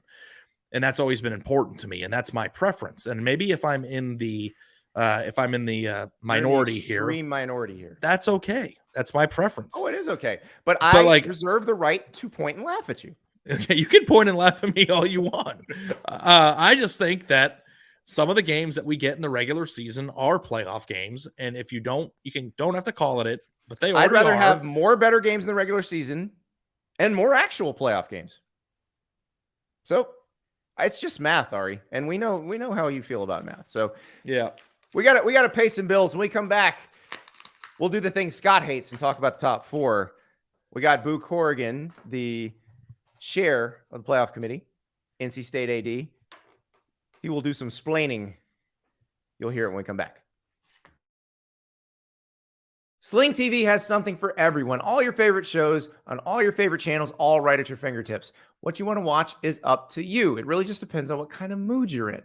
And that's always been important to me. And that's my preference. And maybe if I'm in the minority here, extreme minority here, that's okay. That's my preference. Oh, it is okay. But I like, reserve the right to point and laugh at you. Okay, you can point and laugh at me all you want. I just think that some of the games that we get in the regular season are playoff games, and if you don't have to call it, but they. I'd rather are. have more better games in the regular season and more actual playoff games. So it's just math, Ari, and we know how you feel about math. So yeah, we got to pay some bills. When we come back, we'll do the thing Scott hates and talk about the top four. We got Boo Corrigan, the chair of the playoff committee, NC State AD. He will do some splaining. You'll hear it when we come back. Sling TV has something for everyone. All your favorite shows on all your favorite channels, all right at your fingertips. What you want to watch is up to you. It really just depends on what kind of mood you're in.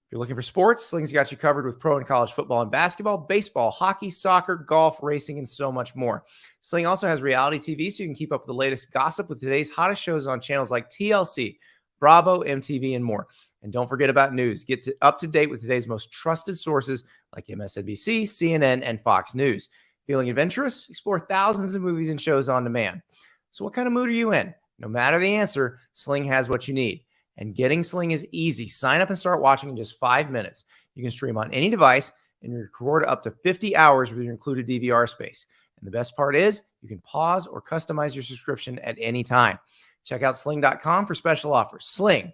If you're looking for sports, Sling's got you covered with pro and college football and basketball, baseball, hockey, soccer, golf, racing, and so much more. Sling also has reality TV, so you can keep up with the latest gossip with today's hottest shows on channels like TLC, Bravo, MTV, and more. And don't forget about news. Get up to date with today's most trusted sources like MSNBC, CNN, and Fox News. Feeling adventurous? Explore thousands of movies and shows on demand. So what kind of mood are you in? No matter the answer, Sling has what you need. And getting Sling is easy. Sign up and start watching in just 5 minutes. You can stream on any device and record up to 50 hours with your included DVR space. And the best part is you can pause or customize your subscription at any time. Check out sling.com for special offers. Sling,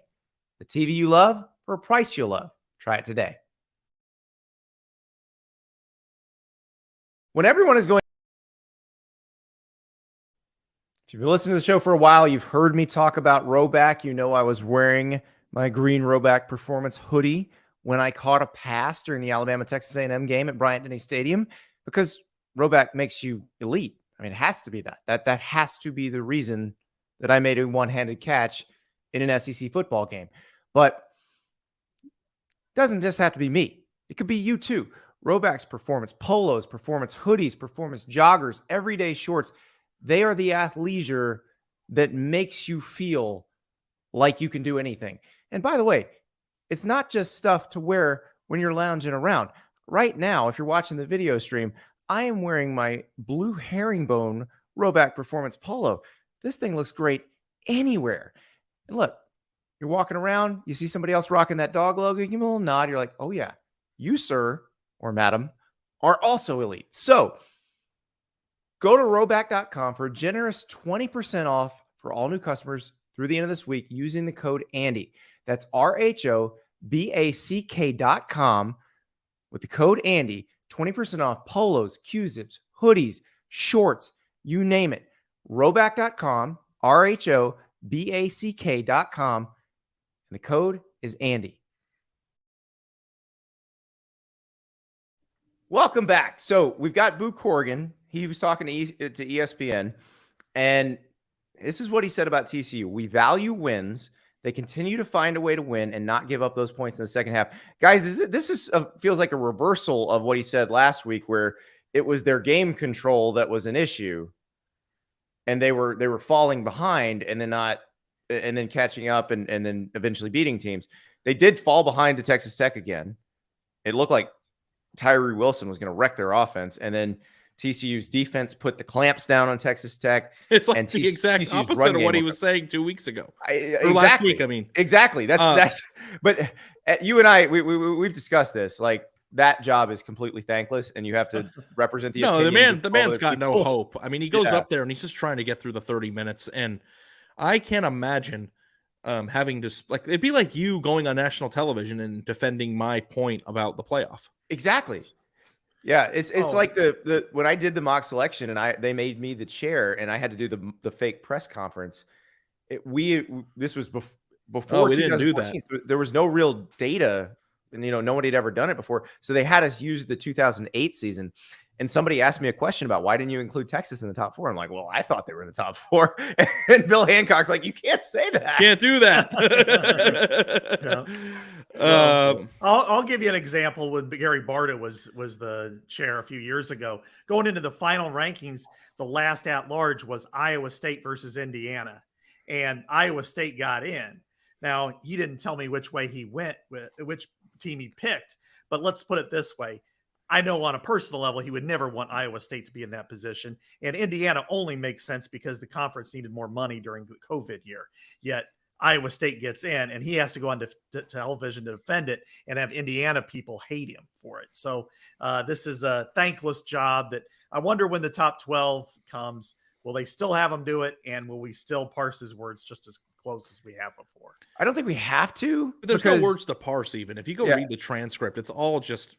the TV you love for a price you'll love. Try it today. When everyone is going, if you've been listening to the show for a while, you've heard me talk about Rowback. You know I was wearing my green Rowback Performance hoodie when I caught a pass during the Alabama-Texas A&M game at Bryant-Denny Stadium because Rowback makes you elite. I mean, it has to be that. That has to be the reason that I made a one-handed catch in an SEC football game. But it doesn't just have to be me. It could be you too. Rowback's performance polos, performance hoodies, performance joggers, everyday shorts. They are the athleisure that makes you feel like you can do anything. And by the way, it's not just stuff to wear when you're lounging around. Right now, if you're watching the video stream, I am wearing my blue herringbone Rowback Performance Polo. This thing looks great anywhere. And look, you're walking around, you see somebody else rocking that dog logo, you give them a little nod, you're like, oh yeah, you, sir, or madam, are also elite. So go to rowback.com for a generous 20% off for all new customers through the end of this week using the code Andy. That's RHOBACK.com with the code Andy, 20% off polos, Q-zips, hoodies, shorts, you name it. Rowback.com, RHOBACK.com, and the code is Andy. Welcome back. So we've got Boo Corrigan. He was talking to ESPN, and this is what he said about TCU. We value wins. They continue to find a way to win and not give up those points in the second half. Guys, this feels like a reversal of what he said last week, where it was their game control that was an issue, and they were falling behind and then catching up and then eventually beating teams. They did fall behind to Texas Tech again. It looked like Tyree Wilson was going to wreck their offense, and then TCU's defense put the clamps down on Texas Tech. It's like the exact TCU's opposite of what he was saying 2 weeks ago. Exactly. Last week, I mean. Exactly. That's. But you and I, we've discussed this. Like, that job is completely thankless, and you have to represent the. No, the man's got no hope. I mean, he goes up there and he's just trying to get through the 30 minutes, and I can't imagine having to it'd be like you going on national television and defending my point about the playoff. Exactly. Yeah, it's like the when I did the mock selection and they made me the chair and I had to do the fake press conference. This was before we didn't do that. There was no real data, and nobody had ever done it before. So they had us use the 2008 season. And somebody asked me a question about why didn't you include Texas in the top four? I'm like, well, I thought they were in the top four. And Bill Hancock's like, you can't say that. Can't do that. I'll give you an example. When Gary Barta was the chair a few years ago, going into the final rankings, the last at large was Iowa State versus Indiana, and Iowa State got in. Now, he didn't tell me which way he went, which team he picked, but let's put it this way. I know on a personal level, he would never want Iowa State to be in that position. And Indiana only makes sense because the conference needed more money during the COVID year. Yet Iowa State gets in, and he has to go on to television to defend it and have Indiana people hate him for it. So this is a thankless job that I wonder when the top 12 comes, will they still have him do it? And will we still parse his words just as close as we have before? I don't think we have to. But there's no words to parse even. If you go read the transcript, it's all just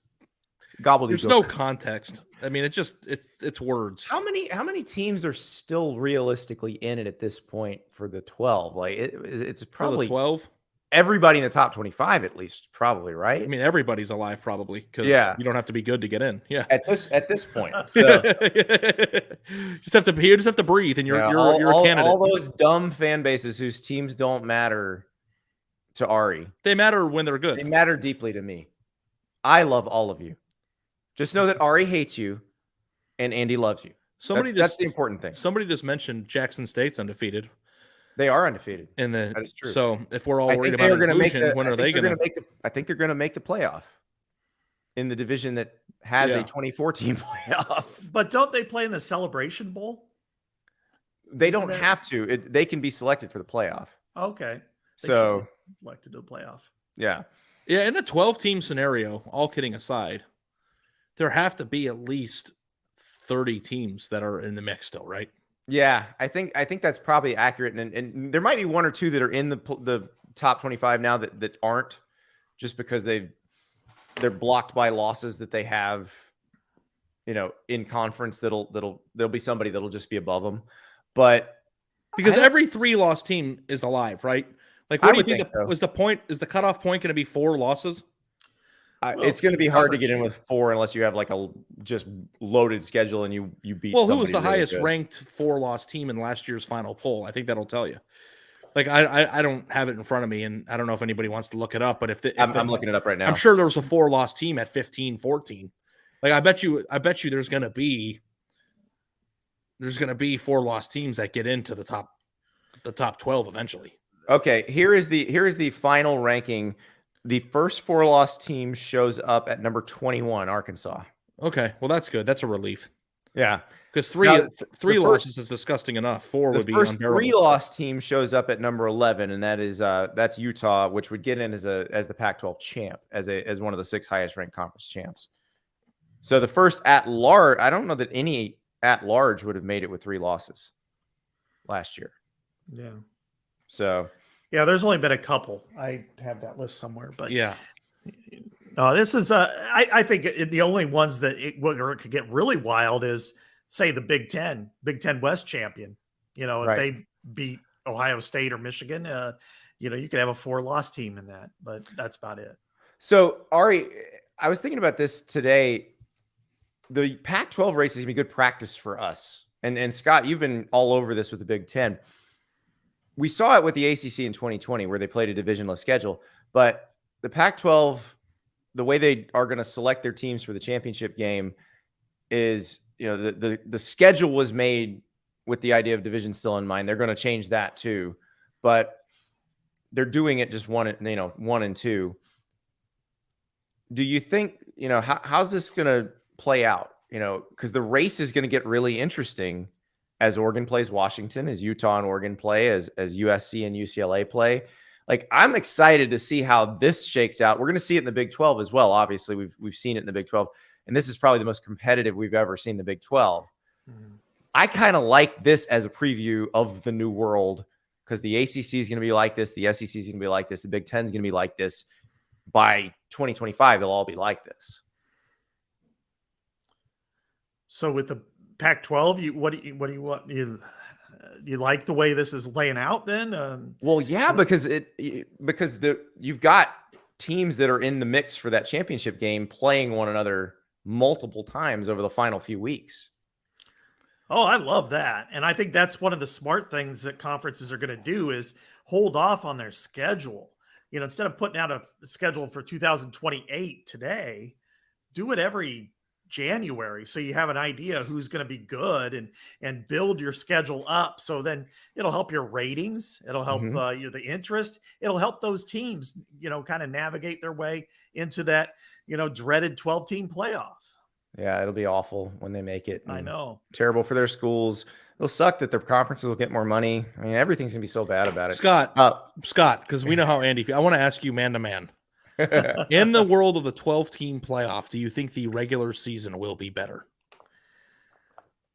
gobbledygook. There's no context. I mean, it's words. How many teams are still realistically in it at this point for the 12? Like it's probably 12. Everybody in the top 25 at least, probably, right? I mean, everybody's alive probably because you don't have to be good to get in. Yeah. At this point, so you just have to breathe, and you're a candidate. All those dumb fan bases whose teams don't matter, to Ari. They matter when they're good. They matter deeply to me. I love all of you. Just know that Ari hates you and Andy loves you. That's the important thing. Somebody just mentioned Jackson State's undefeated. They are undefeated. That is true. So if we're all worried about inclusion, when are they going to? I think they're going to make the playoff in the division that has a 2014 playoff. But don't they play in the Celebration Bowl? They don't have to. They can be selected for the playoff. Okay. So selected to the playoff. Yeah. Yeah. In a 12-team scenario, all kidding aside, there have to be at least 30 teams that are in the mix still, right? Yeah, I think that's probably accurate, and there might be one or two that are in the top 25 now that aren't, just because they're blocked by losses that they have, in conference. There'll be somebody that'll just be above them, but because every 3-loss team is alive, right? Like, what do you think was the point? Is the cutoff point going to be 4 losses? It's going to be hard to get in with 4 unless you have like a just loaded schedule and you beat. Well, who was the highest ranked 4-loss team in last year's final poll? I think that'll tell you. Like, I don't have it in front of me, and I don't know if anybody wants to look it up. But I'm looking it up right now. I'm sure there was a 4-loss team at 15-14. Like, I bet you there's going to be 4-loss teams that get into the top 12 eventually. Okay, here is the final ranking. The first 4-loss team shows up at number 21, Arkansas. Okay, well, that's good. That's a relief. Yeah, because three losses is disgusting enough. 4 would be unbearable. The first 3-loss team shows up at number 11, and that's Utah, which would get in as the Pac-12 champ, as one of the 6 highest ranked conference champs. So the first at large, I don't know that any at large would have made it with 3 losses last year. Yeah. So. Yeah, there's only been a couple. I have that list somewhere, but yeah. This is I think the only ones that it could get really wild is, say, the Big Ten West champion. If they beat Ohio State or Michigan, you could have a 4-loss team in that, but that's about it. So Ari, I was thinking about this today. The Pac-12 race is gonna be good practice for us, and Scott, you've been all over this with the Big Ten. We saw it with the ACC in 2020 where they played a divisionless schedule, but the Pac-12, the way they are going to select their teams for the championship game is, the schedule was made with the idea of division still in mind. They're going to change that too, but they're doing it just 1 and 2. Do you think, how's this going to play out? Because the race is going to get really interesting as Oregon plays Washington, as Utah and Oregon play, as USC and UCLA play. Like, I'm excited to see how this shakes out. We're going to see it in the Big 12 as well. Obviously, we've seen it in the Big 12, and this is probably the most competitive we've ever seen the Big 12. Mm-hmm. I kind of like this as a preview of the new world, because the ACC is going to be like this, the SEC is going to be like this, the Big 10 is going to be like this. By 2025, they'll all be like this. So with the Pac-12, what do you want? You like the way this is laying out then? Well, yeah, because you've got teams that are in the mix for that championship game playing one another multiple times over the final few weeks. Oh, I love that. And I think that's one of the smart things that conferences are going to do is hold off on their schedule. Instead of putting out a schedule for 2028 today, do it every January, so you have an idea who's going to be good, and build your schedule up. So then it'll help your ratings, it'll help the interest, it'll help those teams kind of navigate their way into that dreaded 12-team playoff. Yeah, it'll be awful when they make it. I know, terrible for their schools. It'll suck that their conferences will get more money. I mean, everything's gonna be so bad about it. Scott, because we know how Andy feels. I want to ask you man to man. In the world of the 12-team playoff, do you think the regular season will be better?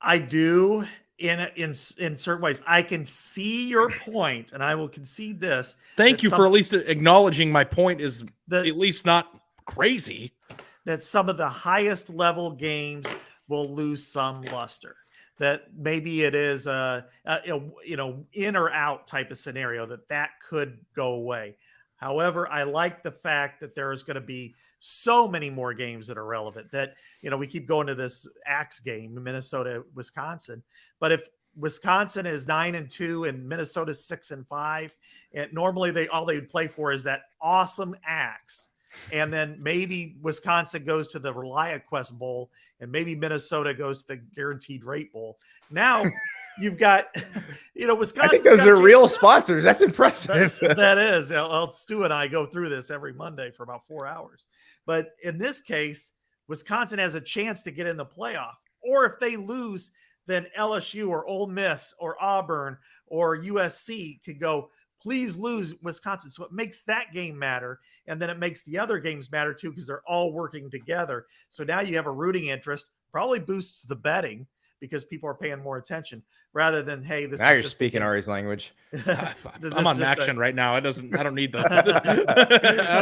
I do in certain ways. I can see your point, and I will concede this. Thank you for at least acknowledging my point is at least not crazy. That some of the highest level games will lose some luster. That maybe it is in or out type of scenario that could go away. However, I like the fact that there is going to be so many more games that are relevant, that, we keep going to this Axe game, Minnesota, Wisconsin. But if Wisconsin is 9-2 and Minnesota's 6-5. And normally they would play for is that awesome axe. And then maybe Wisconsin goes to the ReliaQuest Bowl, and maybe Minnesota goes to the Guaranteed Rate Bowl. Now you've got, Wisconsin. I think those are real sponsors. That's impressive. That is. Stu and I go through this every Monday for about 4 hours. But in this case, Wisconsin has a chance to get in the playoff. Or if they lose, then LSU or Ole Miss or Auburn or USC could go, please lose Wisconsin. So it makes that game matter. And then it makes the other games matter too, because they're all working together. So now you have a rooting interest, probably boosts the betting because people are paying more attention rather than, hey, this now is you're just speaking Ari's language. I'm on action right now. I don't need the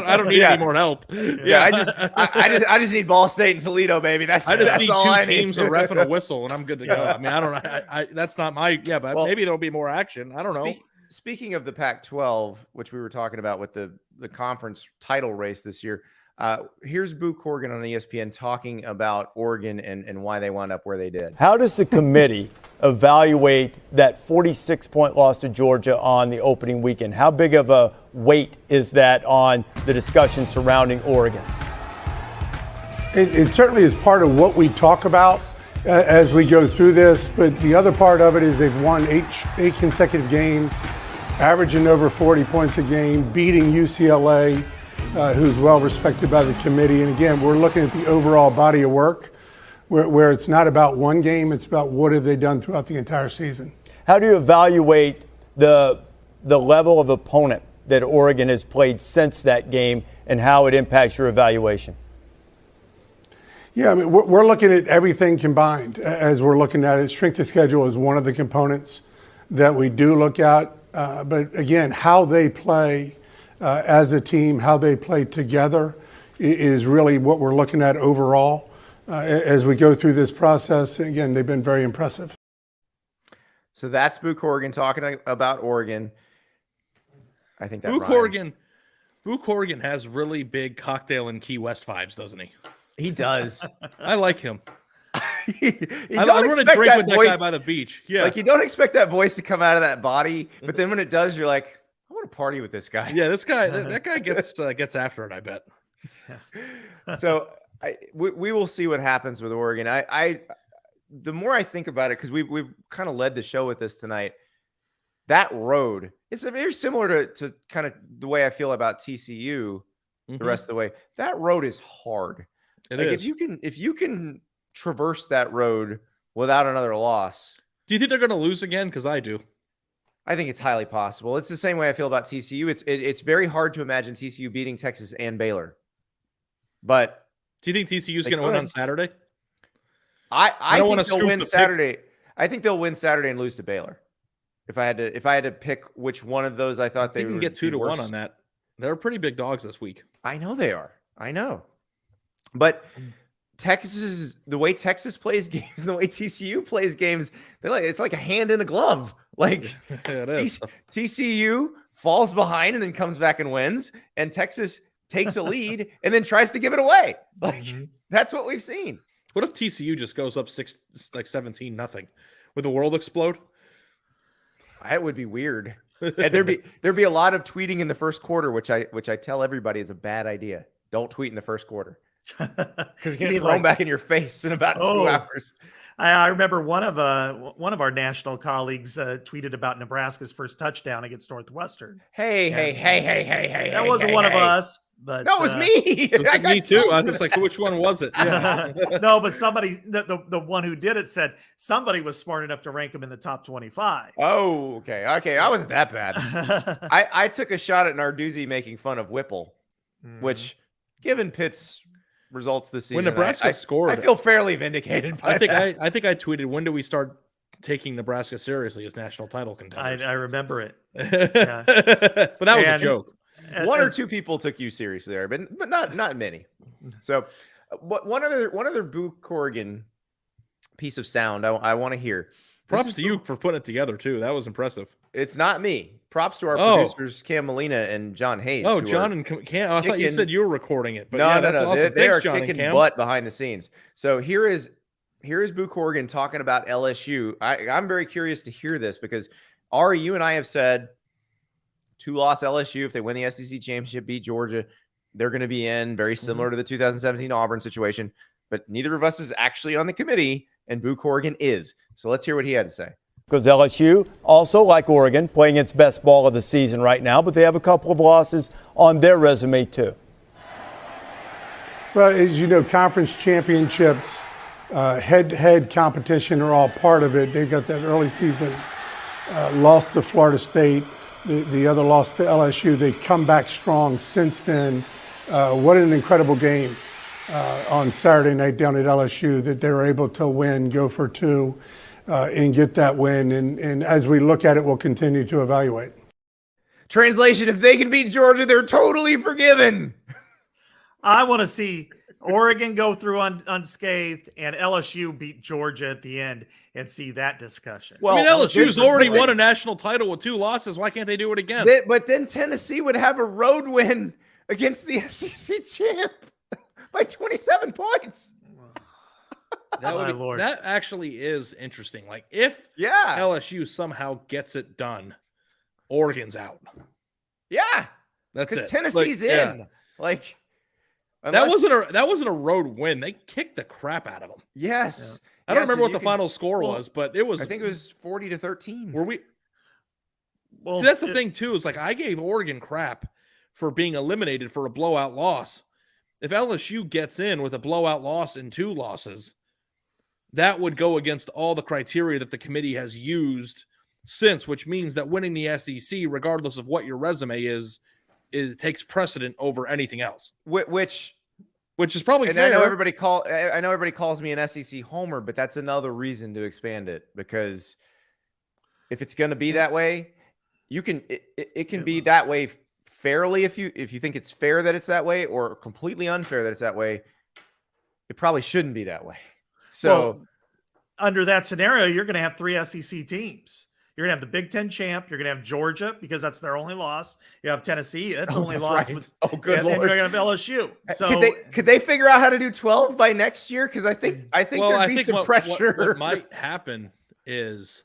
I don't need any more help. Yeah, I just need Ball State and Toledo, baby. That's I just that's need all two I teams, need. a ref and a whistle, and I'm good to go. I mean, I don't know. That's not my but maybe there'll be more action. I don't know. Speaking of the Pac-12, which we were talking about with the conference title race this year, here's Boo Corrigan on ESPN talking about Oregon and why they wound up where they did. How does the committee evaluate that 46-point loss to Georgia on the opening weekend? How big of a weight is that on the discussion surrounding Oregon? It certainly is part of what we talk about as we go through this, but the other part of it is they've won eight consecutive games, averaging over 40 points a game, beating UCLA, who's well respected by the committee. And again, we're looking at the overall body of work where it's not about one game, it's about what have they done throughout the entire season. How do you evaluate the level of opponent that Oregon has played since that game and how it impacts your evaluation? Yeah, I mean, we're looking at everything combined as we're looking at it. Strength of schedule is one of the components that we do look at. But again, how they play as a team, how they play together is really what we're looking at overall as we go through this process. Again, they've been very impressive. So that's Boo Corrigan talking about Oregon. I think that Boo Corrigan has really big Cocktail and Key West vibes, doesn't he? He does. I like him. I want to drink with that guy by the beach. Yeah. Like you don't expect that voice to come out of that body, but then when it does, you're like, I want to party with this guy. Yeah, this guy, that guy gets after it, I bet. So we will see what happens with Oregon. The more I think about it, because we've kind of led the show with this tonight, that road, it's very similar to kind of the way I feel about TCU the rest of the way. That road is hard. It is. If you can traverse that road without another loss. Do you think they're going to lose again? Because I do. I think it's highly possible. It's the same way I feel about TCU. It's very hard to imagine TCU beating Texas and Baylor. But do you think TCU is going to win on Saturday? I think they'll win Saturday. I think they'll win Saturday and lose to Baylor. If I had to pick which one of those I thought they would get 2-1 on that. They're pretty big dogs this week. I know they are. I know. But the way Texas plays games and the way TCU plays games, it's like a hand in a glove. Like it is. TCU falls behind and then comes back and wins, and Texas takes a lead and then tries to give it away. Like that's what we've seen. What if TCU just goes up 17-0? Would the world explode? That would be weird. And there'd be a lot of tweeting in the first quarter, which I tell everybody is a bad idea. Don't tweet in the first quarter. Because you get thrown back in your face in about 2 hours. I remember one of our national colleagues tweeted about Nebraska's first touchdown against Northwestern. Hey! That wasn't one of us, but no, it was me. It was me too. I was just like, which one was it? Yeah. No, but somebody, the one who did it said somebody was smart enough to rank him in the top 25. Oh, okay. I wasn't that bad. I took a shot at Narduzzi making fun of Whipple, which, given Pitt's results this season, when Nebraska scored, I feel fairly vindicated. I think I tweeted, when do we start taking Nebraska seriously as national title contenders? I remember it. Yeah. But that was a joke. One or two people took you seriously there, but not many. So, one other Boo Corrigan piece of sound I want to hear. Props to you for putting it together too. That was impressive. It's not me. Props to our producers, Cam Molina and John Hayes. Oh, John and Cam. I thought you said you were recording it. But no, that's awesome. They are John kicking butt behind the scenes. So here is Boo Corrigan talking about LSU. I'm very curious to hear this because Ari, you and I have said 2-loss LSU, if they win the SEC championship, beat Georgia, they're going to be in, very similar to the 2017 Auburn situation. But neither of us is actually on the committee, and Boo Corrigan is. So let's hear what he had to say. Because LSU, also like Oregon, playing its best ball of the season right now, but they have a couple of losses on their resume too. Well, as you know, conference championships, head-to-head competition are all part of it. They've got that early season loss to Florida State, the other loss to LSU. They've come back strong since then. What an incredible game on Saturday night down at LSU that they were able to win, go for 2, and get that win. And as we look at it, we'll continue to evaluate. Translation, if they can beat Georgia, they're totally forgiven. I want to see Oregon go through unscathed and LSU beat Georgia at the end and see that discussion. Well, I mean, LSU's already won a national title with 2 losses. Why can't they do it again? But then Tennessee would have a road win against the SEC champ by 27 points. That actually is interesting. Like, if LSU somehow gets it done, Oregon's out. Yeah, that's it. Tennessee's in. Yeah. Like, that wasn't a road win. They kicked the crap out of them. Yes. Yeah. I don't remember what the final score was, but it was. I think it was 40-13. Were we? Well, see, that's the thing too. It's like I gave Oregon crap for being eliminated for a blowout loss. If LSU gets in with a blowout loss and 2 losses, that would go against all the criteria that the committee has used since, which means that winning the SEC, regardless of what your resume is, it takes precedent over anything else. Which is probably fair. I know everybody calls me an SEC homer, but that's another reason to expand it, because if it's going to be that way, it can be that way fairly if you think it's fair that it's that way, or completely unfair that it's that way. It probably shouldn't be that way. So under that scenario, you're going to have 3 SEC teams. You're going to have the Big Ten champ. You're going to have Georgia because that's their only loss. You have Tennessee. That's only loss. Right. Good Lord. And you're going to have LSU. So could they figure out how to do 12 by next year? Because I think there'd be some pressure. What might happen is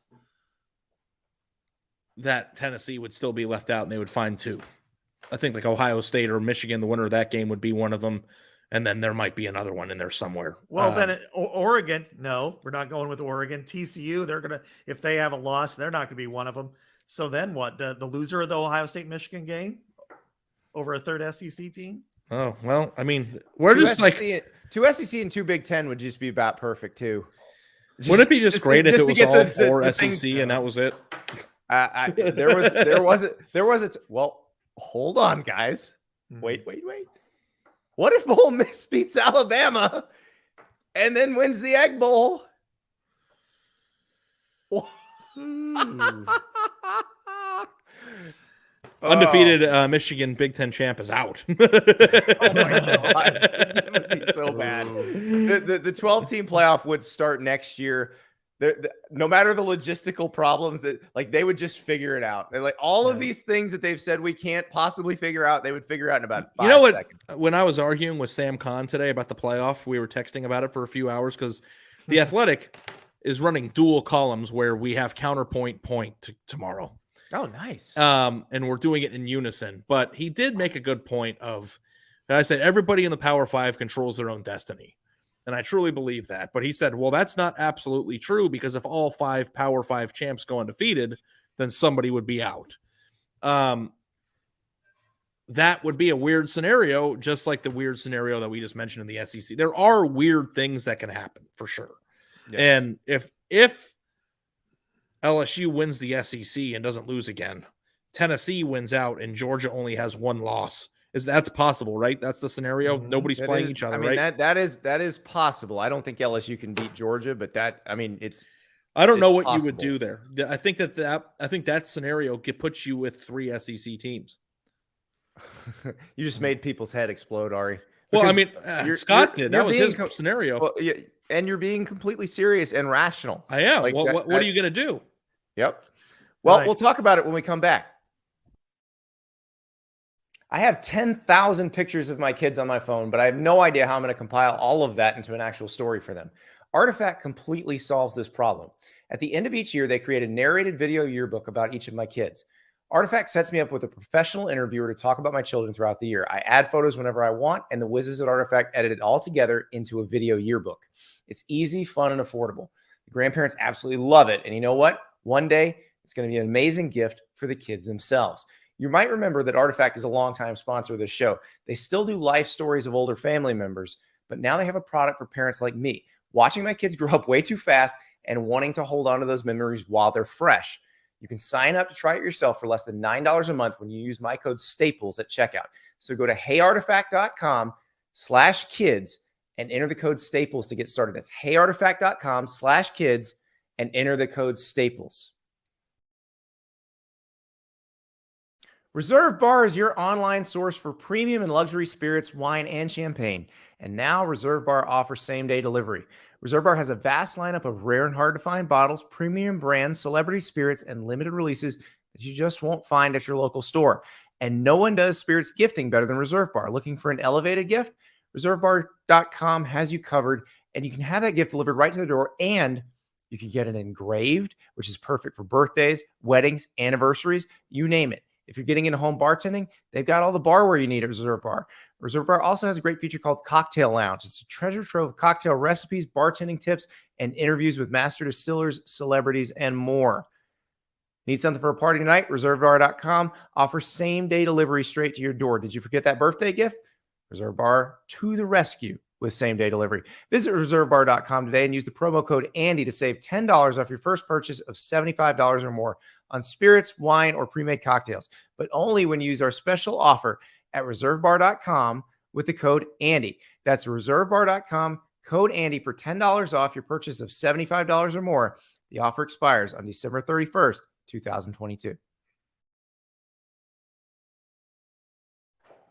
that Tennessee would still be left out and they would find 2. I think like Ohio State or Michigan, the winner of that game would be one of them. And then there might be another one in there somewhere. Well, then Oregon, no, we're not going with Oregon. TCU, they're going to, if they have a loss, they're not going to be one of them. So then what? The loser of the Ohio State-Michigan game over a 3rd SEC team? Oh, well, I mean, we're just like 2 SEC and 2 Big Ten would just be about perfect too. Wouldn't it be just great if it was all 4 SEC and that was it? There was well, hold on, guys. Wait. What if Ole Miss beats Alabama and then wins the Egg Bowl? Undefeated Michigan Big Ten champ is out. Oh my God. That would be so bad. The 12-team playoff would start next year. No matter the logistical problems, that like they would just figure it out. They're like all of these things that they've said we can't possibly figure out, they would figure out in about 5 seconds. When I was arguing with Sam Kahn today about the playoff, we were texting about it for a few hours because the Athletic is running dual columns where we have counterpoint tomorrow. Oh, nice. And we're doing it in unison. But he did make a good point I said everybody in the Power 5 controls their own destiny. And I truly believe that. But he said, well, that's not absolutely true, because if all 5 Power 5 champs go undefeated, then somebody would be out. That would be a weird scenario, just like the weird scenario that we just mentioned in the SEC. There are weird things that can happen for sure. Yes. And if LSU wins the SEC and doesn't lose again, Tennessee wins out and Georgia only has 1 loss. That's possible, right? That's the scenario. Nobody's playing each other, right? That is possible. I don't think LSU can beat Georgia, but I don't know what possible. You would do there. I think that scenario puts you with 3 SEC teams. You just made people's head explode, Ari. Well, I mean, Scott did. That was his scenario. Well, and you're being completely serious and rational. I am. Like, what are you going to do? Yep. Well, We'll talk about it when we come back. I have 10,000 pictures of my kids on my phone, but I have no idea how I'm going to compile all of that into an actual story for them. Artifact completely solves this problem. At the end of each year, they create a narrated video yearbook about each of my kids. Artifact sets me up with a professional interviewer to talk about my children throughout the year. I add photos whenever I want, and the whizzes at Artifact edit it all together into a video yearbook. It's easy, fun, and affordable. The grandparents absolutely love it. And you know what? One day, it's going to be an amazing gift for the kids themselves. You might remember that Artifact is a longtime sponsor of this show. They still do life stories of older family members, but now they have a product for parents like me, watching my kids grow up way too fast and wanting to hold on to those memories while they're fresh. You can sign up to try it yourself for less than $9 a month when you use my code STAPLES at checkout. So go to heyartifact.com/kids and enter the code STAPLES to get started. That's heyartifact.com/kids and enter the code STAPLES. Reserve Bar is your online source for premium and luxury spirits, wine, and champagne. And now Reserve Bar offers same-day delivery. Reserve Bar has a vast lineup of rare and hard-to-find bottles, premium brands, celebrity spirits, and limited releases that you just won't find at your local store. And no one does spirits gifting better than Reserve Bar. Looking for an elevated gift? ReserveBar.com has you covered, and you can have that gift delivered right to the door, and you can get it engraved, which is perfect for birthdays, weddings, anniversaries, you name it. If you're getting into home bartending, they've got all the barware you need at Reserve Bar. Reserve Bar also has a great feature called Cocktail Lounge. It's a treasure trove of cocktail recipes, bartending tips, and interviews with master distillers, celebrities, and more. Need something for a party tonight? ReserveBar.com offers same-day delivery straight to your door. Did you forget that birthday gift? Reserve Bar to the rescue with same-day delivery. Visit ReserveBar.com today and use the promo code Andy to save $10 off your first purchase of $75 or more on spirits, wine, or pre-made cocktails, but only when you use our special offer at ReserveBar.com with the code Andy. That's ReserveBar.com, code Andy for $10 off your purchase of $75 or more. The offer expires on December 31st, 2022.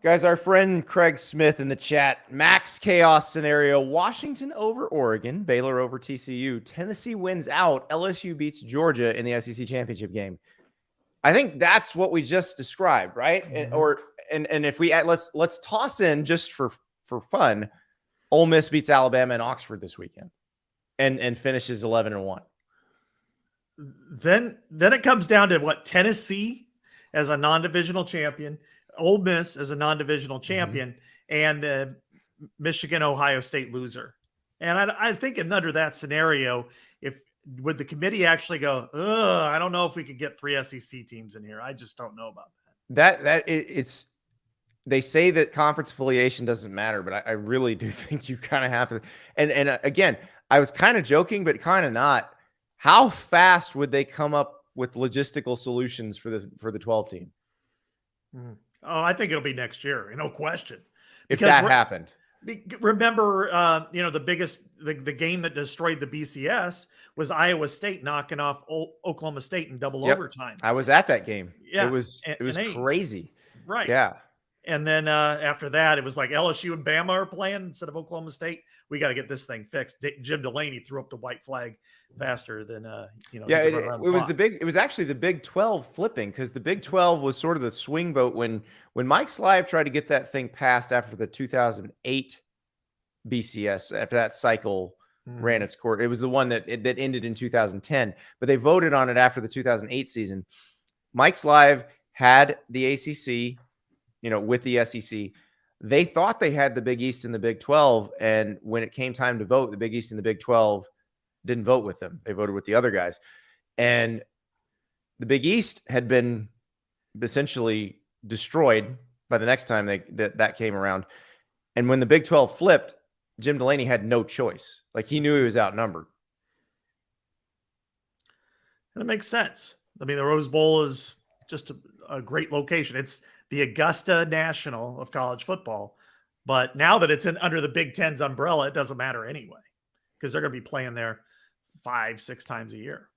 Guys, our friend Craig Smith in the chat, max chaos scenario, Washington over Oregon, Baylor over TCU, Tennessee wins out, LSU beats Georgia in the SEC championship game. I think that's what we just described, right? Mm-hmm. And if we let's toss in just for fun, Ole Miss beats Alabama and Oxford this weekend and finishes 11-1. Then it comes down to what, Tennessee as a non-divisional champion, Ole Miss as a non-divisional champion, and the Michigan-Ohio State loser. And I think under that scenario, would the committee actually go, I don't know if we could get 3 SEC teams in here. I just don't know about that. It's they say that conference affiliation doesn't matter, but I really do think you kind of have to. And again, I was kind of joking, but kind of not. How fast would they come up with logistical solutions for the 12 team? Oh, I think it'll be next year, no question. If that happened. Remember, the game that destroyed the BCS was Iowa State knocking off Oklahoma State in double overtime. I was at that game. Yeah, it was crazy. Right. Yeah. And then after that, it was like LSU and Bama are playing instead of Oklahoma State. We got to get this thing fixed. Jim Delaney threw up the white flag faster than Yeah, it was actually the Big 12 flipping, because the Big 12 was sort of the swing vote when Mike Slive tried to get that thing passed after the 2008 BCS, after that cycle ran its course. It was the one that ended in 2010, but they voted on it after the 2008 season. Mike Slive had the ACC, with the SEC. They thought they had the Big East and the Big 12, and when it came time to vote, the Big East and the Big 12 didn't vote with them. They voted with the other guys. And the Big East had been essentially destroyed by the next time that came around. And when the Big 12 flipped, Jim Delaney had no choice. Like, he knew he was outnumbered. And it makes sense. I mean, the Rose Bowl is just a great location. It's the Augusta National of college football. But now that it's under the Big Ten's umbrella, it doesn't matter anyway, because they're going to be playing there 5-6 times a year.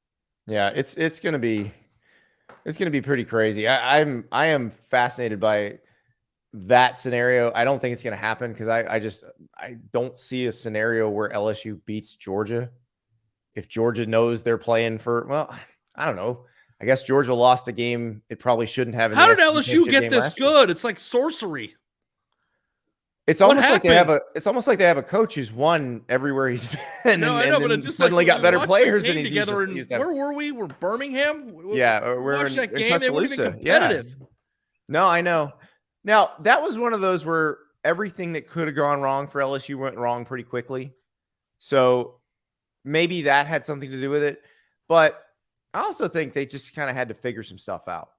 Yeah, it's going to be pretty crazy. I am fascinated by that scenario. I don't think it's going to happen, because I don't see a scenario where LSU beats Georgia. If Georgia knows they're playing for, well, I don't know. I guess Georgia lost a game it probably shouldn't have. How did LSU get this good? It's like sorcery. It's What almost like they have happened? it's almost like they have a coach who's won everywhere he's been, No, I and know, but then it's just suddenly like got we better watched the players than game he's together. used to have. Where were we? We're Birmingham. Yeah, we're watched in that game. They weren't even Tuscaloosa. Yeah. competitive. No, I know. Now, that was one of those where everything that could have gone wrong for LSU went wrong pretty quickly. So maybe that had something to do with it. But I also think they just kind of had to figure some stuff out.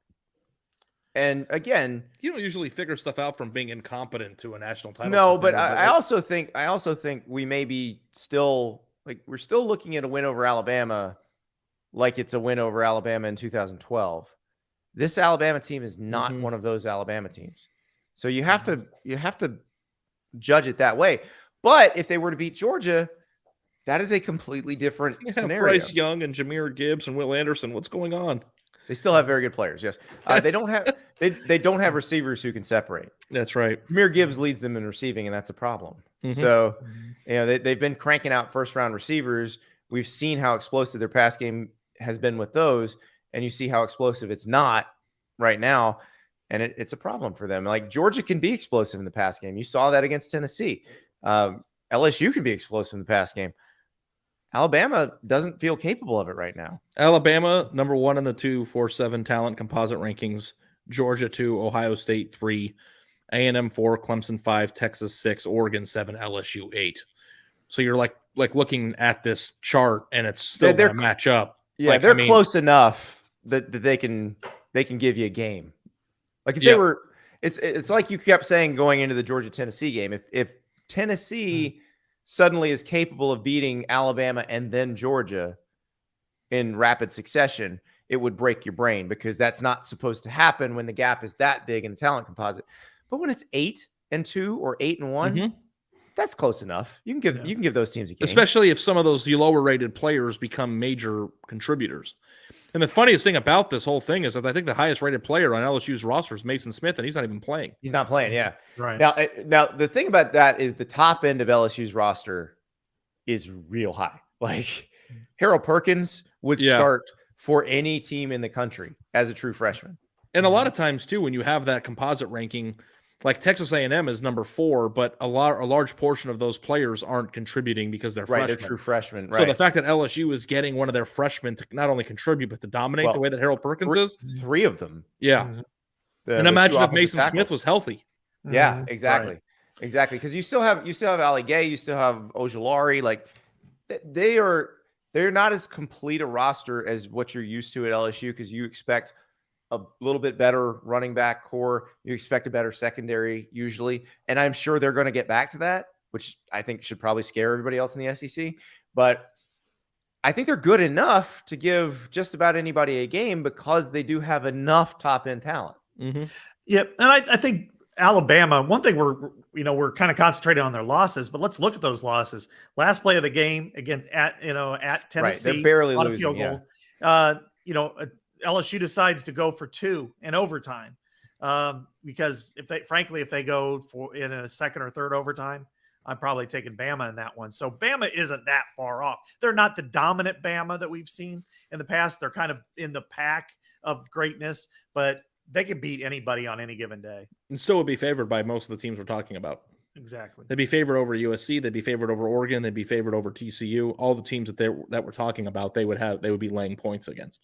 And again, You don't usually figure stuff out from being incompetent to a national title. no, but contender, I also think we may be still we're still looking at a win over Alabama like it's a win over Alabama in 2012. This Alabama team is not one of those Alabama teams. So you have to judge it that way. But if they were to beat Georgia, that is a completely different scenario. Bryce Young and Jahmyr Gibbs and Will Anderson. What's going on? They still have very good players. Yes, they don't have receivers who can separate. That's right. Jahmyr Gibbs leads them in receiving, and that's a problem. So, they've been cranking out first-round receivers. We've seen how explosive their pass game has been with those, and you see how explosive it's not right now, and it's a problem for them. Like Georgia can be explosive in the pass game. You saw that against Tennessee. LSU can be explosive in the pass game. Alabama doesn't feel capable of it right now. Alabama, number 1 in the 247 talent composite rankings. Georgia 2, Ohio State 3, A&M 4, Clemson 5, Texas 6, Oregon 7, LSU 8. So you're like looking at this chart, and it's still going to match up. Yeah, they're close enough that they can give you a game. Like if they were, it's like you kept saying going into the Georgia-Tennessee game. If Tennessee suddenly is capable of beating Alabama and then Georgia in rapid succession, it would break your brain because that's not supposed to happen when the gap is that big in the talent composite. But when it's 8-2 or 8-1, that's close enough. You can give those teams a game, especially if some of those lower rated players become major contributors. And the funniest thing about this whole thing is that I think the highest rated player on LSU's roster is Mason Smith, and he's not even playing. He's not playing, yeah. Right. Now the thing about that is the top end of LSU's roster is real high. Like Harold Perkins would start for any team in the country as a true freshman. And a lot of times too, when you have that composite ranking, like Texas A&M is number 4, but a large portion of those players aren't contributing because they're freshmen. They're true freshmen. So the fact that LSU is getting one of their freshmen to not only contribute but to dominate the way that Harold Perkins is, 3 of them. Yeah. And imagine if Mason Smith was healthy. Yeah, exactly. Exactly. Because you still have Ali Gay, you still have Ojulari. Like they're not as complete a roster as what you're used to at LSU because you expect a little bit better running back core. You expect a better secondary usually. And I'm sure they're going to get back to that, which I think should probably scare everybody else in the SEC. But I think they're good enough to give just about anybody a game because they do have enough top end talent. Yep. And I think Alabama, one thing we're kind of concentrating on their losses, but let's look at those losses. Last play of the game against at Tennessee, right. They're barely losing. Field goal. LSU decides to go for 2 in overtime because if they go for in a second or third overtime, I'm probably taking Bama in that one. So Bama isn't that far off. They're not the dominant Bama that we've seen in the past. They're kind of in the pack of greatness, but they can beat anybody on any given day. And still would be favored by most of the teams we're talking about. Exactly. They'd be favored over USC. They'd be favored over Oregon. They'd be favored over TCU. All the teams that we're talking about, they would be laying points against.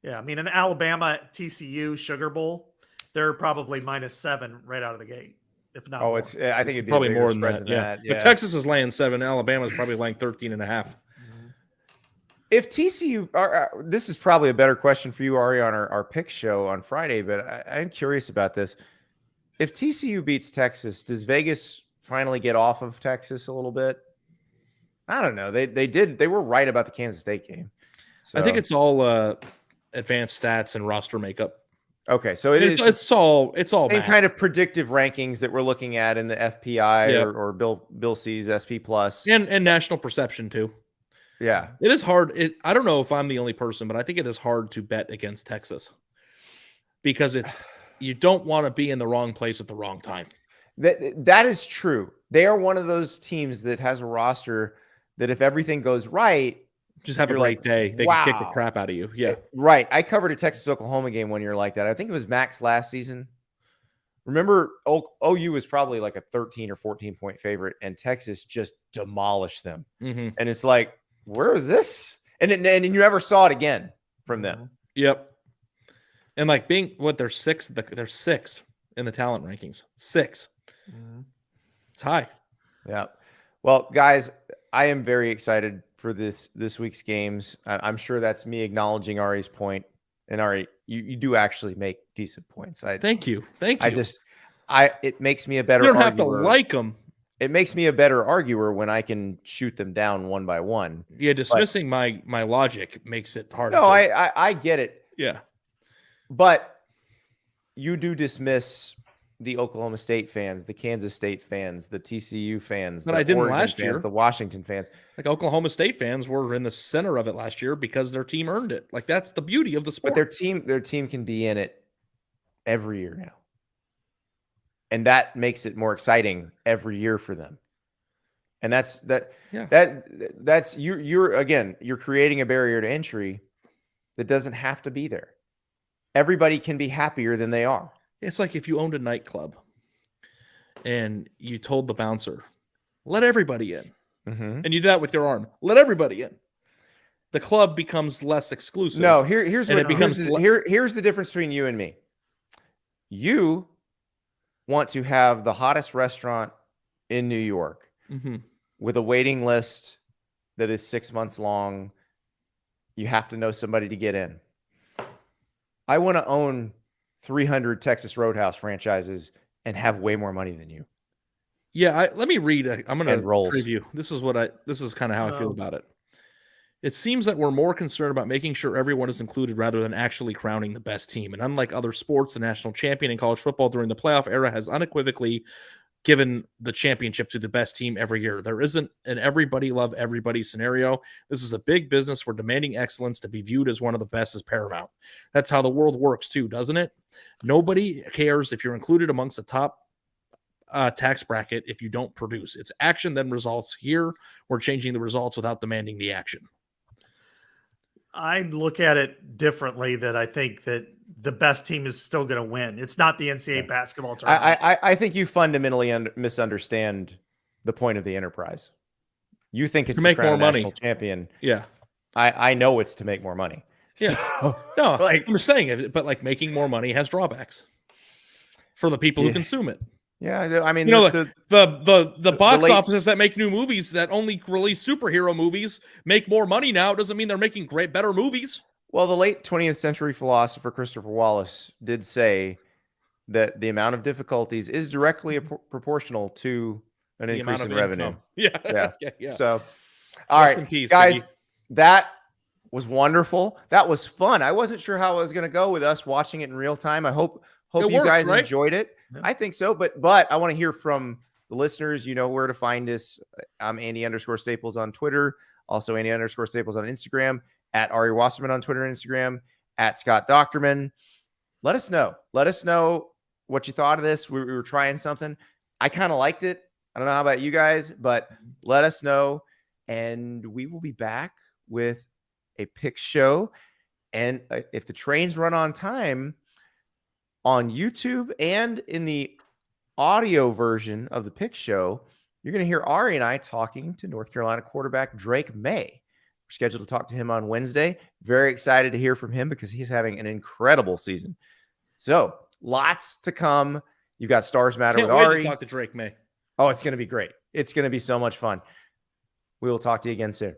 Yeah, I mean, an Alabama TCU Sugar Bowl, they're probably -7 right out of the gate, if not. I think it'd be probably a more than spread that. Yeah. Yeah. If Texas is laying 7, Alabama's probably laying 13.5. If TCU, this is probably a better question for you, Ari, on our pick show on Friday, but I'm curious about this. If TCU beats Texas, does Vegas finally get off of Texas a little bit? I don't know. They were right about the Kansas State game. So. I think it's all advanced stats and roster makeup. Okay, so it's all same math. kind of predictive rankings that we're looking at in the FPI or Bill C's SP Plus and national perception too. Yeah, it is hard. I don't know if I'm the only person, but I think it is hard to bet against Texas because you don't want to be in the wrong place at the wrong time. That is true. They are one of those teams that has a roster that if everything goes right, just have a great day. They can kick the crap out of you. Yeah. Right. I covered a Texas-Oklahoma game 1 year like that. I think it was Max last season. Remember, OU was probably like a 13 or 14 point favorite, and Texas just demolished them. Mm-hmm. And it's like, where is this? And you never saw it again from them. Yep. And like being what they're sixth in the talent rankings. 6. It's high. Yeah. Well, guys, I am very excited for this week's games. I'm sure that's me acknowledging Ari's point. And Ari, you do actually make decent points. Thank you. It makes me a better You don't arguer. have to like them. It makes me a better arguer when I can shoot them down one by one. Yeah, dismissing my logic makes it hard. No, I get it. Yeah. But you do dismiss the Oklahoma State fans, the Kansas State fans, the TCU fans, But I didn't Oregon last fans, year. the Washington fans. Like Oklahoma State fans were in the center of it last year because their team earned it. Like that's the beauty of the sport. But their team can be in it every year now. And that makes it more exciting every year for them. And that's you're creating a barrier to entry that doesn't have to be there. Everybody can be happier than they are. It's like if you owned a nightclub and you told the bouncer, let everybody in. Mm-hmm. And you do that with your arm. Let everybody in. The club becomes less exclusive. No, here's and what it becomes here's the difference between you and me. You want to have the hottest restaurant in New York with a waiting list that is 6 months long. You have to know somebody to get in. I want to own 300 Texas Roadhouse franchises and have way more money than you. Yeah, let me read. I'm going to rolls. preview. This is kind of how I feel about it. It seems that we're more concerned about making sure everyone is included rather than actually crowning the best team. And unlike other sports, the national champion in college football during the playoff era has unequivocally given the championship to the best team every year. There isn't an everybody love everybody scenario. This is a big business where demanding excellence to be viewed as one of the best is paramount. That's how the world works too, doesn't it? Nobody cares if you're included amongst the top tax bracket if you don't produce. It's action then results. Here, we're changing the results without demanding the action. I look at it differently, that I think that the best team is still going to win. It's not the NCAA basketball tournament. I think you fundamentally misunderstand the point of the enterprise. You think it's to make more money, national champion. Yeah, I know it's to make more money. Yeah, so, no, like I'm saying it, but like making more money has drawbacks for the people who consume it. Yeah, I mean, the box offices that make new movies that only release superhero movies make more money now. It doesn't mean they're making better movies. Well, the late 20th century philosopher Christopher Wallace did say that the amount of difficulties is directly proportional to an increase in revenue. Yeah. So, all right, in peace, guys, that was wonderful. That was fun. I wasn't sure how it was going to go with us watching it in real time. I hope you guys enjoyed it. Yeah. I think so, but I want to hear from the listeners. You know where to find us. I'm Andy_Staples on Twitter. Also Andy_Staples on Instagram. At Ari Wasserman on Twitter and Instagram. At Scott Docterman. Let us know. Let us know what you thought of this. We were trying something. I kind of liked it. I don't know how about you guys, but let us know. And we will be back with a pick show. And if the trains run on time, on YouTube and in the audio version of the pick show, you're going to hear Ari and I talking to North Carolina quarterback Drake May. We're scheduled to talk to him on Wednesday. Very excited to hear from him because he's having an incredible season. So lots to come. You've got Stars Matter with Ari. To talk to Drake May. Oh, it's going to be great. It's going to be so much fun. We will talk to you again soon.